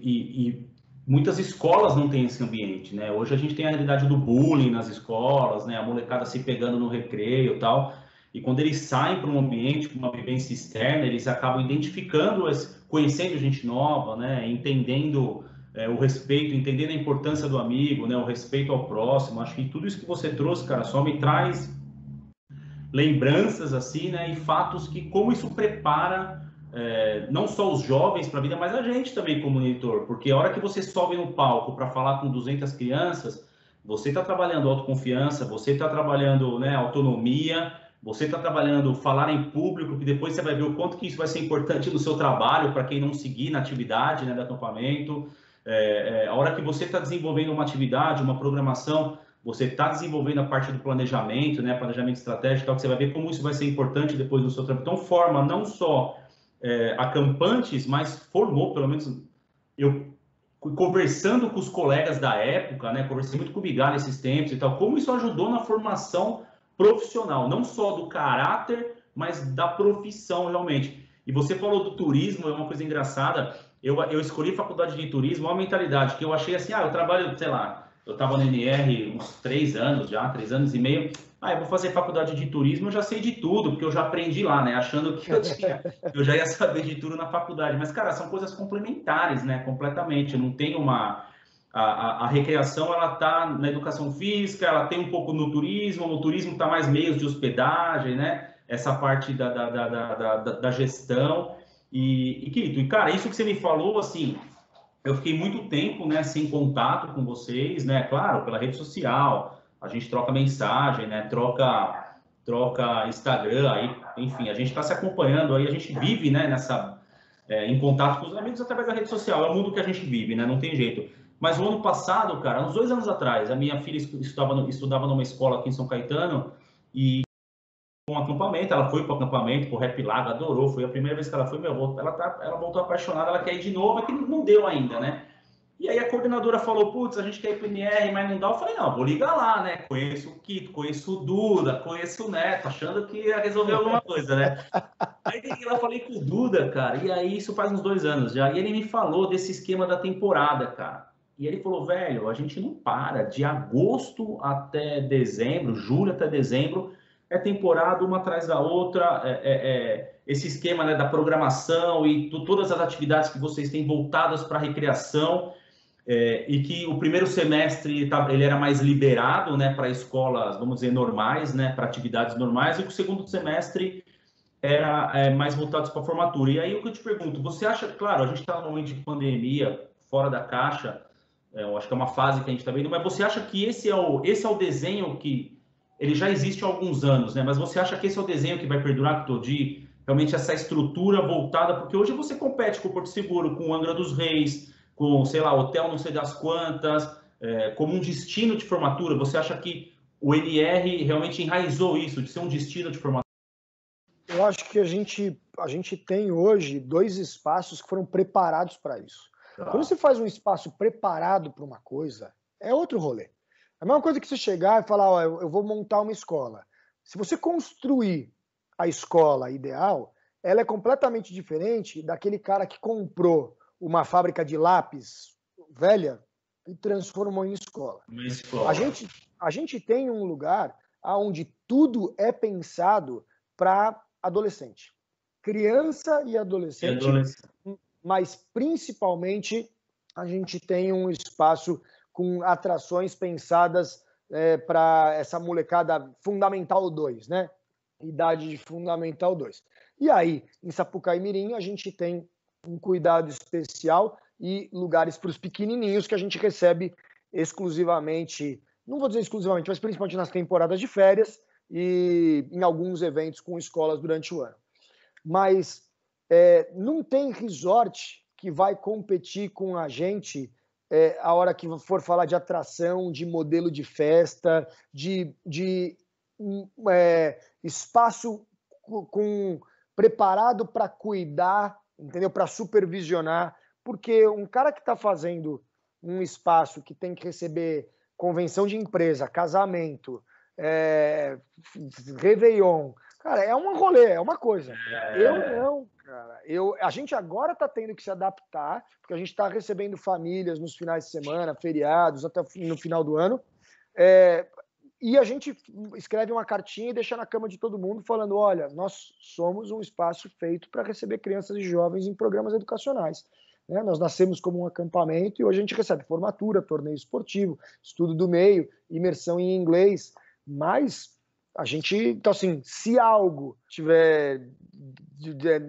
muitas escolas não têm esse ambiente, né? Hoje a gente tem a realidade do bullying nas escolas, né? A molecada se pegando no recreio e tal. E quando eles saem para um ambiente, para uma vivência externa, eles acabam identificando, conhecendo gente nova, né? Entendendo o respeito, entendendo a importância do amigo, né? O respeito ao próximo. Acho que tudo isso que você trouxe, cara, só me traz lembranças, assim, né? E fatos que, como isso prepara não só os jovens para a vida, mas a gente também como monitor, porque a hora que você sobe no palco para falar com 200 crianças, você está trabalhando autoconfiança, você está trabalhando, né, autonomia, você está trabalhando falar em público, que depois você vai ver o quanto que isso vai ser importante no seu trabalho, para quem não seguir na atividade, né, do acampamento. A hora que você está desenvolvendo uma atividade, uma programação, você está desenvolvendo a parte do planejamento, né, planejamento estratégico, tal, que você vai ver como isso vai ser importante depois no seu trabalho. Então, forma não só acampantes, mas formou, pelo menos, eu conversando com os colegas da época, né, conversei muito com o Bigar nesses tempos e tal, como isso ajudou na formação profissional, não só do caráter, mas da profissão, realmente. E você falou do turismo, é uma coisa engraçada, eu escolhi faculdade de turismo, uma mentalidade que eu achei assim, eu trabalho, sei lá, eu estava no NR uns 3 anos já, 3 anos e meio, eu vou fazer faculdade de turismo, eu já sei de tudo, porque eu já aprendi lá, né? Achando que eu já ia saber de tudo na faculdade. Mas, cara, são coisas complementares, né? Completamente. Não tem uma... A recreação, ela tá na educação física, ela tem um pouco no turismo tá mais meios de hospedagem, né? Essa parte da gestão. Quito, cara, isso que você me falou, assim, eu fiquei muito tempo, né, sem contato com vocês, né? Claro, pela rede social, a gente troca mensagem, né? Troca Instagram, aí, enfim, a gente está se acompanhando aí, a gente vive, né, em contato com os amigos através da rede social, é o mundo que a gente vive, né? Não tem jeito. Mas o ano passado, cara, uns 2 anos atrás, a minha filha estudava numa escola aqui em São Caetano e um acampamento, ela foi para o acampamento, para o Rap Lago, adorou, foi a primeira vez que ela foi, ela voltou apaixonada, ela quer ir de novo, é que não deu ainda, né? E aí a coordenadora falou, putz, a gente quer ir para o NR, mas não dá. Eu falei, não, vou ligar lá, né? Conheço o Quito, conheço o Duda, conheço o Neto, achando que ia resolver alguma coisa, né? Aí eu falei com o Duda, cara, e aí isso faz uns 2 anos já, e ele me falou desse esquema da temporada, cara. E ele falou, velho, a gente não para, de agosto até dezembro, julho até dezembro, é temporada uma atrás da outra, esse esquema, né, da programação e todas as atividades que vocês têm voltadas para a recreação, e que o primeiro semestre ele era mais liberado, né, para escolas, vamos dizer, normais, né, para atividades normais, e o segundo semestre era mais voltado para a formatura. E aí o que eu te pergunto, você acha, claro, a gente está num momento de pandemia, fora da caixa, eu acho que é uma fase que a gente está vendo, mas você acha que esse é o desenho que ele já existe há alguns anos, né? Mas você acha que esse é o desenho que vai perdurar, de realmente essa estrutura voltada, porque hoje você compete com o Porto Seguro, com o Angra dos Reis, com, sei lá, hotel não sei das quantas, como um destino de formatura. Você acha que o NR realmente enraizou isso, de ser um destino de formatura? Eu acho que a gente tem hoje 2 espaços que foram preparados para isso. Quando você faz um espaço preparado para uma coisa, é outro rolê. É a mesma coisa que você chegar e falar, eu vou montar uma escola. Se você construir a escola ideal, ela é completamente diferente daquele cara que comprou uma fábrica de lápis velha e transformou em escola. A gente tem um lugar onde tudo é pensado para adolescente. Criança e adolescente, mas principalmente a gente tem um espaço com atrações pensadas para essa molecada Fundamental 2, né? Idade de Fundamental 2. E aí, em Sapucaí Mirim, a gente tem um cuidado especial e lugares para os pequenininhos que a gente recebe exclusivamente, não vou dizer exclusivamente, mas principalmente nas temporadas de férias e em alguns eventos com escolas durante o ano. Mas não tem resort que vai competir com a gente a hora que for falar de atração, de modelo de festa, de espaço preparado para cuidar, entendeu? Para supervisionar, porque um cara que está fazendo um espaço que tem que receber convenção de empresa, casamento, Réveillon, cara, é um rolê, é uma coisa. Eu não, cara. A gente agora está tendo que se adaptar, porque a gente está recebendo famílias nos finais de semana, feriados, até no final do ano. E a gente escreve uma cartinha e deixa na cama de todo mundo falando, olha, nós somos um espaço feito para receber crianças e jovens em programas educacionais. Né? Nós nascemos como um acampamento e hoje a gente recebe formatura, torneio esportivo, estudo do meio, imersão em inglês, mas a gente, então assim, se algo tiver,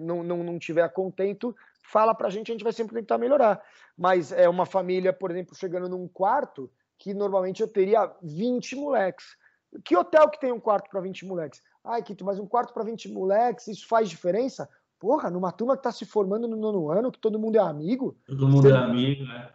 não tiver contento, fala pra gente vai sempre tentar melhorar. Mas é uma família, por exemplo, chegando num quarto que normalmente eu teria 20 moleques. Que hotel que tem um quarto para 20 moleques? Ai, Kito, mas um quarto para 20 moleques, isso faz diferença? Porra, numa turma que está se formando no 9º ano, que todo mundo é amigo. Todo mundo é amigo, né?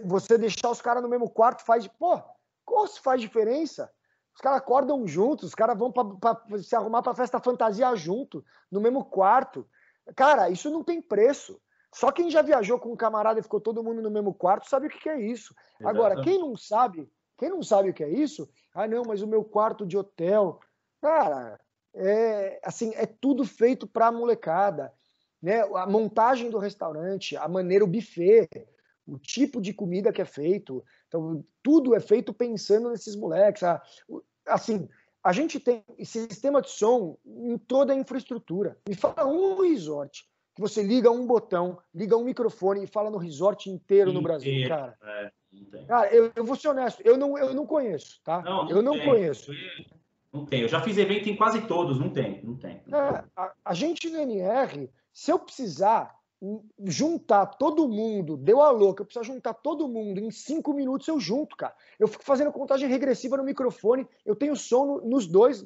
Você deixar os caras no mesmo quarto faz... Pô, como se faz diferença? Os caras acordam juntos, os caras vão para se arrumar para festa fantasia junto, no mesmo quarto. Cara, isso não tem preço. Só quem já viajou com um camarada e ficou todo mundo no mesmo quarto sabe o que é isso. Exatamente. Agora, quem não sabe o que é isso, não, mas o meu quarto de hotel, cara, assim, é tudo feito para a molecada, né? A montagem do restaurante, a maneira, o buffet, o tipo de comida que é feito, então tudo é feito pensando nesses moleques. Assim, a gente tem sistema de som em toda a infraestrutura. Me fala um resort que você liga um botão, liga um microfone e fala no resort inteiro no Brasil, cara. Cara, eu vou ser honesto, eu não conheço, tá? Eu não conheço. Não tem. Eu já fiz evento em quase todos, não tem. A gente no NR, se eu precisar juntar todo mundo, deu a louca, eu preciso juntar todo mundo em 5 minutos, eu junto, cara. Eu fico fazendo contagem regressiva no microfone, eu tenho som nos dois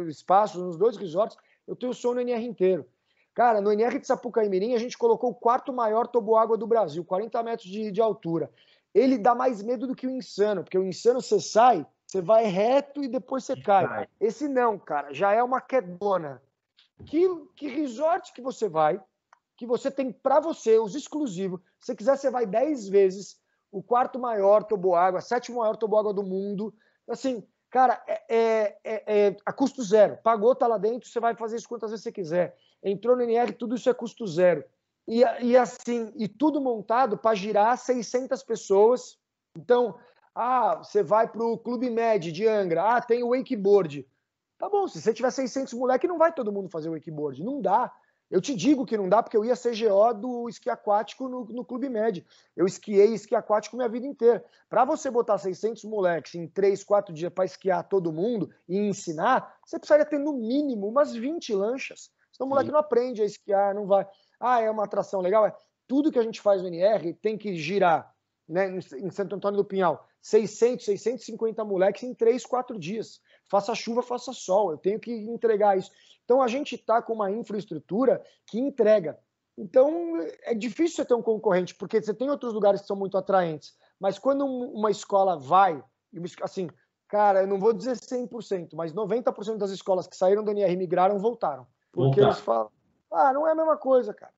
espaços, nos dois resorts, eu tenho som no NR inteiro. Cara, no NR de Sapucaí-Mirim, a gente colocou o 4º maior toboágua do Brasil, 40 metros de altura. Ele dá mais medo do que o Insano, porque o Insano você sai, você vai reto e depois você cai. Esse não, cara, já é uma quedona. Que resort que você vai, que você tem para você, os exclusivos. Se você quiser, você vai 10 vezes. O 4º maior toboágua, 7º maior toboágua do mundo. Assim, cara, a custo zero. Pagou, tá lá dentro, você vai fazer isso quantas vezes você quiser. Entrou no NR, tudo isso é custo zero. E assim, e tudo montado para girar 600 pessoas. Então, você vai para o Clube Med de Angra, tem o wakeboard. Tá bom, se você tiver 600 moleque, não vai todo mundo fazer wakeboard. Não dá. Eu te digo que não dá, porque eu ia ser GO do esqui aquático no Clube Med. Eu esquiei esqui aquático minha vida inteira. Para você botar 600 moleques em 3, 4 dias para esquiar todo mundo e ensinar, você precisaria ter no mínimo umas 20 lanchas. Senão o moleque não aprende a esquiar, não vai. É uma atração legal. Tudo que a gente faz no NR tem que girar, né, em Santo Antônio do Pinhal, 600, 650 moleques em 3, 4 dias. Faça chuva, faça sol. Eu tenho que entregar isso. Então, a gente está com uma infraestrutura que entrega. Então, é difícil você ter um concorrente, porque você tem outros lugares que são muito atraentes. Mas quando uma escola vai, assim, cara, eu não vou dizer 100%, mas 90% das escolas que saíram do NR migraram, voltaram. Porque eles falam, não é a mesma coisa, cara.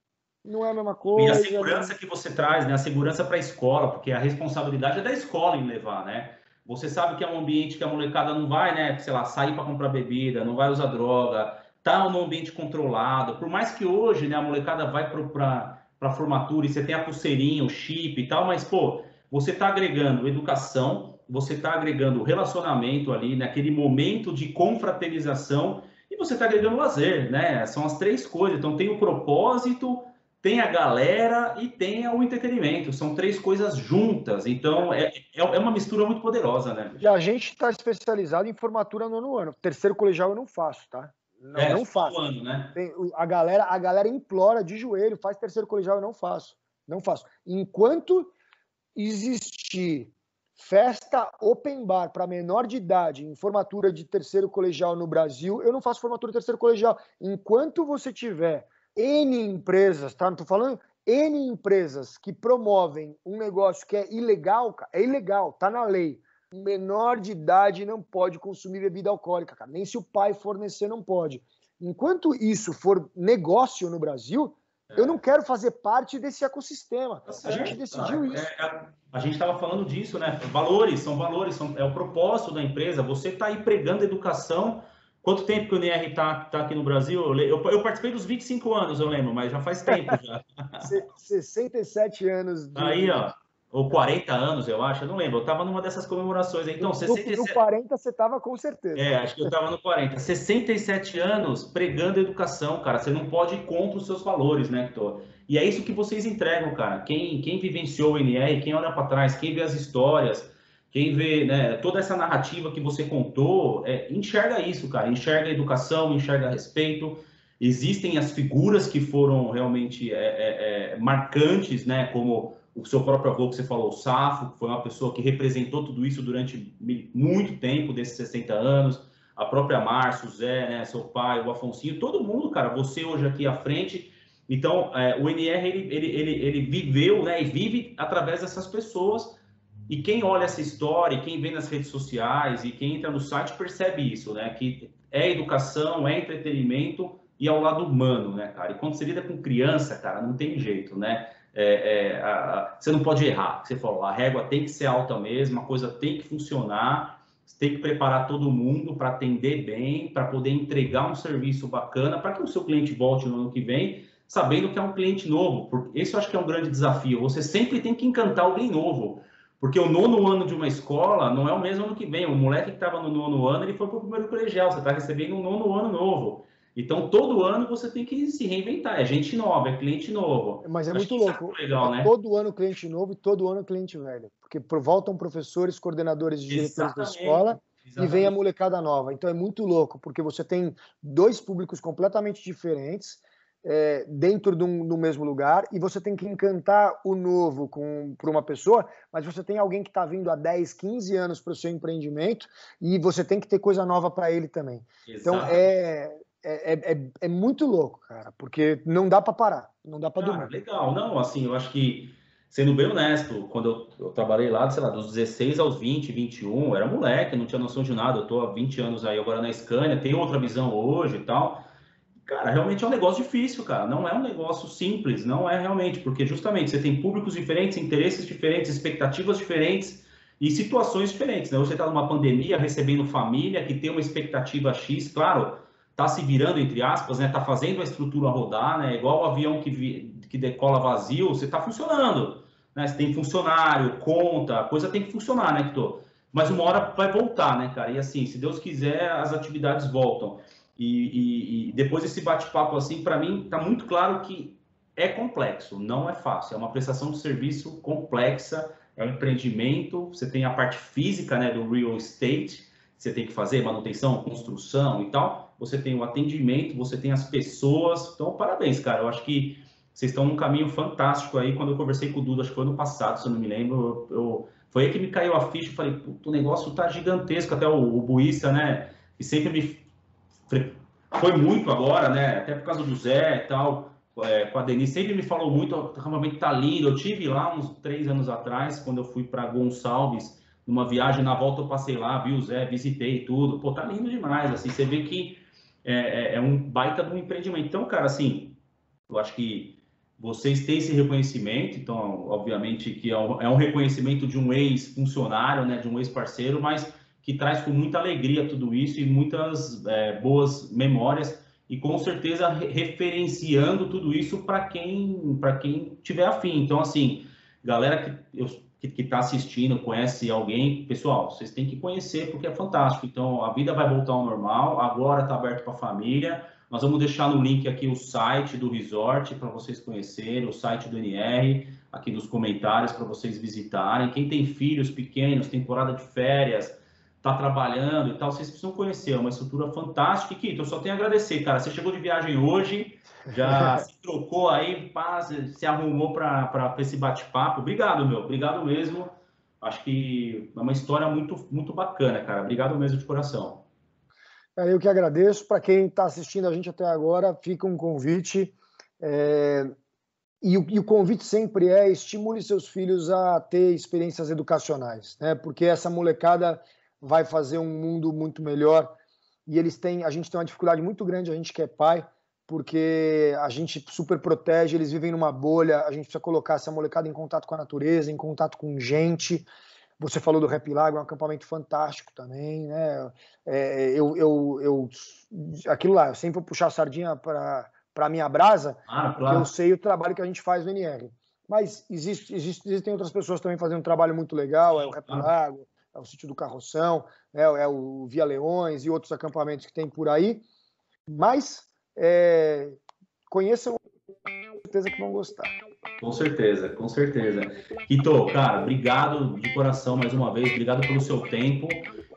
Não é a mesma coisa. E a segurança que você traz, né? A segurança para a escola, porque a responsabilidade é da escola em levar, né? Você sabe que é um ambiente que a molecada não vai, né? Sei lá, sair para comprar bebida, não vai usar droga, tá num ambiente controlado. Por mais que hoje, né, a molecada vai para a formatura e você tem a pulseirinha, o chip e tal, mas, pô, você tá agregando educação, você tá agregando relacionamento ali, naquele momento de confraternização, e você tá agregando lazer, né? São as 3 coisas. Então, tem o propósito, tem a galera e tem o entretenimento. São 3 coisas juntas. Então, é uma mistura muito poderosa, né? E a gente está especializado em formatura no 9º ano. 3º colegial eu não faço, tá? Não faço. Ano, né? A galera implora de joelho, faz 3º colegial, eu não faço. Não faço. Enquanto existir festa open bar para menor de idade em formatura de 3º colegial no Brasil, eu não faço formatura de 3º colegial. Enquanto você tiver N empresas, tá? Não tô falando N empresas que promovem um negócio que é ilegal, cara. É ilegal, tá na lei. Menor de idade não pode consumir bebida alcoólica, cara. Nem se o pai fornecer, não pode. Enquanto isso for negócio no Brasil, eu não quero fazer parte desse ecossistema. Tá A gente certo, decidiu isso. a gente estava falando disso, né? Valores, é o propósito da empresa. Você está aí pregando educação. Quanto tempo que o NR está aqui no Brasil? Eu participei dos 25 anos, eu lembro, mas já faz tempo já. 67 anos Aí, de... ó, ou 40 anos, eu acho, eu não lembro. Eu estava numa dessas comemorações. Então, No 67, 40 você estava com certeza. acho que eu estava no 40. 67 anos pregando educação, cara. Você não pode ir contra os seus valores, né, Hector? E é isso que vocês entregam, cara. Quem vivenciou o NR, quem olha para trás, quem vê as histórias, quem vê, né, toda essa narrativa que você contou, enxerga isso, cara. Enxerga a educação, enxerga respeito. Existem as figuras que foram realmente marcantes, né, como o seu próprio avô que você falou, o Safo, que foi uma pessoa que representou tudo isso durante muito tempo, desses 60 anos, a própria Márcia, o Zé, né, seu pai, o Afonsinho, todo mundo, cara, você hoje aqui à frente. Então, o NR, ele viveu, né, e vive através dessas pessoas, e quem olha essa história, quem vê nas redes sociais, e quem entra no site, percebe isso, né, que é educação, é entretenimento, e ao lado humano, né, cara? E quando você lida com criança, cara, não tem jeito, né? Você não pode errar. Você falou, a régua tem que ser alta mesmo, a coisa tem que funcionar, você tem que preparar todo mundo para atender bem, para poder entregar um serviço bacana, para que o seu cliente volte no ano que vem, sabendo que é um cliente novo. Porque esse eu acho que é um grande desafio. Você sempre tem que encantar alguém novo. Porque o nono ano de uma escola não é o mesmo ano que vem. O moleque que estava no nono ano, ele foi para o primeiro colegial. Você está recebendo um nono ano novo. Então, todo ano você tem que se reinventar. É gente nova, é cliente novo. Mas é Acho muito que isso é louco. muito legal, É né? todo ano cliente novo e todo ano cliente velho. Porque voltam professores, coordenadores e diretores da Exatamente, escola e vem a exatamente. molecada nova. Então é muito louco, porque você tem dois públicos completamente diferentes dentro do mesmo lugar e você tem que encantar o novo por uma pessoa, mas você tem alguém que está vindo há 10, 15 anos para o seu empreendimento e você tem que ter coisa nova para ele também. Então Exatamente. é muito louco, cara, porque não dá para parar, não dá para Cara, dormir. legal. Não, assim, eu acho que, sendo bem honesto, quando eu trabalhei lá, sei lá, dos 16 aos 20, 21, eu era moleque, não tinha noção de nada. Eu tô há 20 anos aí agora na Scania, tenho outra visão hoje e tal. Cara, realmente é um negócio difícil, cara. Não é um negócio simples, não é realmente, porque justamente você tem públicos diferentes, interesses diferentes, expectativas diferentes e situações diferentes, né? Você está numa pandemia, recebendo família que tem uma expectativa X, claro, tá se virando, entre aspas, né? Tá fazendo a estrutura rodar, né? Igual o avião que decola vazio, você tá funcionando, né? Você tem funcionário, conta, a coisa tem que funcionar, né, Kitor? Mas uma hora vai voltar, né, cara? E assim, se Deus quiser, as atividades voltam. E depois desse bate-papo assim, para mim está muito claro que é complexo, não é fácil. É uma prestação de serviço complexa, é um empreendimento. Você tem a parte física, né, do real estate, você tem que fazer manutenção, construção e tal. Você tem o atendimento, você tem as pessoas. Então, parabéns, cara. Eu acho que vocês estão num caminho fantástico aí. Quando eu conversei com o Duda, acho que foi ano passado, se eu não me lembro, foi aí que me caiu a ficha. Eu falei, o negócio tá gigantesco. Até o Buissa, né, que sempre me foi muito agora, né? Até por causa do Zé e tal, com a Denise, sempre me falou muito, o acampamento tá lindo. Eu tive lá uns 3 anos atrás, quando eu fui para Gonçalves, numa viagem, na volta eu passei lá, vi o Zé, visitei tudo. Pô, tá lindo demais, assim, você vê que é um baita de um empreendimento. Então, cara, assim, eu acho que vocês têm esse reconhecimento, então, obviamente, que é um reconhecimento de um ex-funcionário, né, de um ex-parceiro, mas que traz com muita alegria tudo isso e muitas boas memórias e com certeza referenciando tudo isso para quem tiver afim. Então, assim, galera que está assistindo, conhece alguém, pessoal, vocês têm que conhecer porque é fantástico. Então, a vida vai voltar ao normal, agora está aberto para a família. Nós vamos deixar no link aqui o site do resort para vocês conhecerem, o site do NR, aqui nos comentários para vocês visitarem. Quem tem filhos pequenos, temporada de férias, está trabalhando e tal, vocês precisam conhecer. É uma estrutura fantástica. E, Kito, eu só tenho a agradecer, cara. Você chegou de viagem hoje, já se trocou aí, se arrumou para esse bate-papo. Obrigado, meu. Obrigado mesmo. Acho que é uma história muito, muito bacana, cara. Obrigado mesmo de coração. Eu que agradeço. Para quem está assistindo a gente até agora, fica um convite. E o convite sempre é: estimule seus filhos a ter experiências educacionais, né? Porque essa molecada vai fazer um mundo muito melhor, e a gente tem uma dificuldade muito grande, a gente que é pai, porque a gente super protege, eles vivem numa bolha, a gente precisa colocar essa molecada em contato com a natureza, em contato com gente. Você falou do Rap Lago, é um acampamento fantástico também, né? Aquilo lá, eu sempre vou puxar a sardinha para a minha brasa, porque eu sei o trabalho que a gente faz no NR. Mas existem outras pessoas também fazendo um trabalho muito legal, é o Rap Lago, é o Sítio do Carroção, é o Via Leões e outros acampamentos que tem por aí. Mas conheçam, com certeza que vão gostar. Com certeza, com certeza. Quito, cara, obrigado de coração mais uma vez, obrigado pelo seu tempo.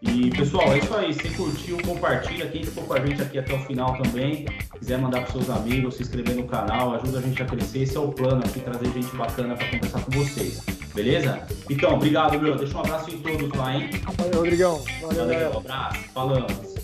E, pessoal, é isso aí. Se curtiu, compartilha. Quem ficou com a gente aqui até o final também, quiser mandar para seus amigos, se inscrever no canal, ajuda a gente a crescer. Esse é o plano aqui, trazer gente bacana para conversar com vocês. Beleza? Então, obrigado, meu. Deixa um abraço em todos lá, hein? Valeu, Rodrigão. Valeu, um abraço. Falamos.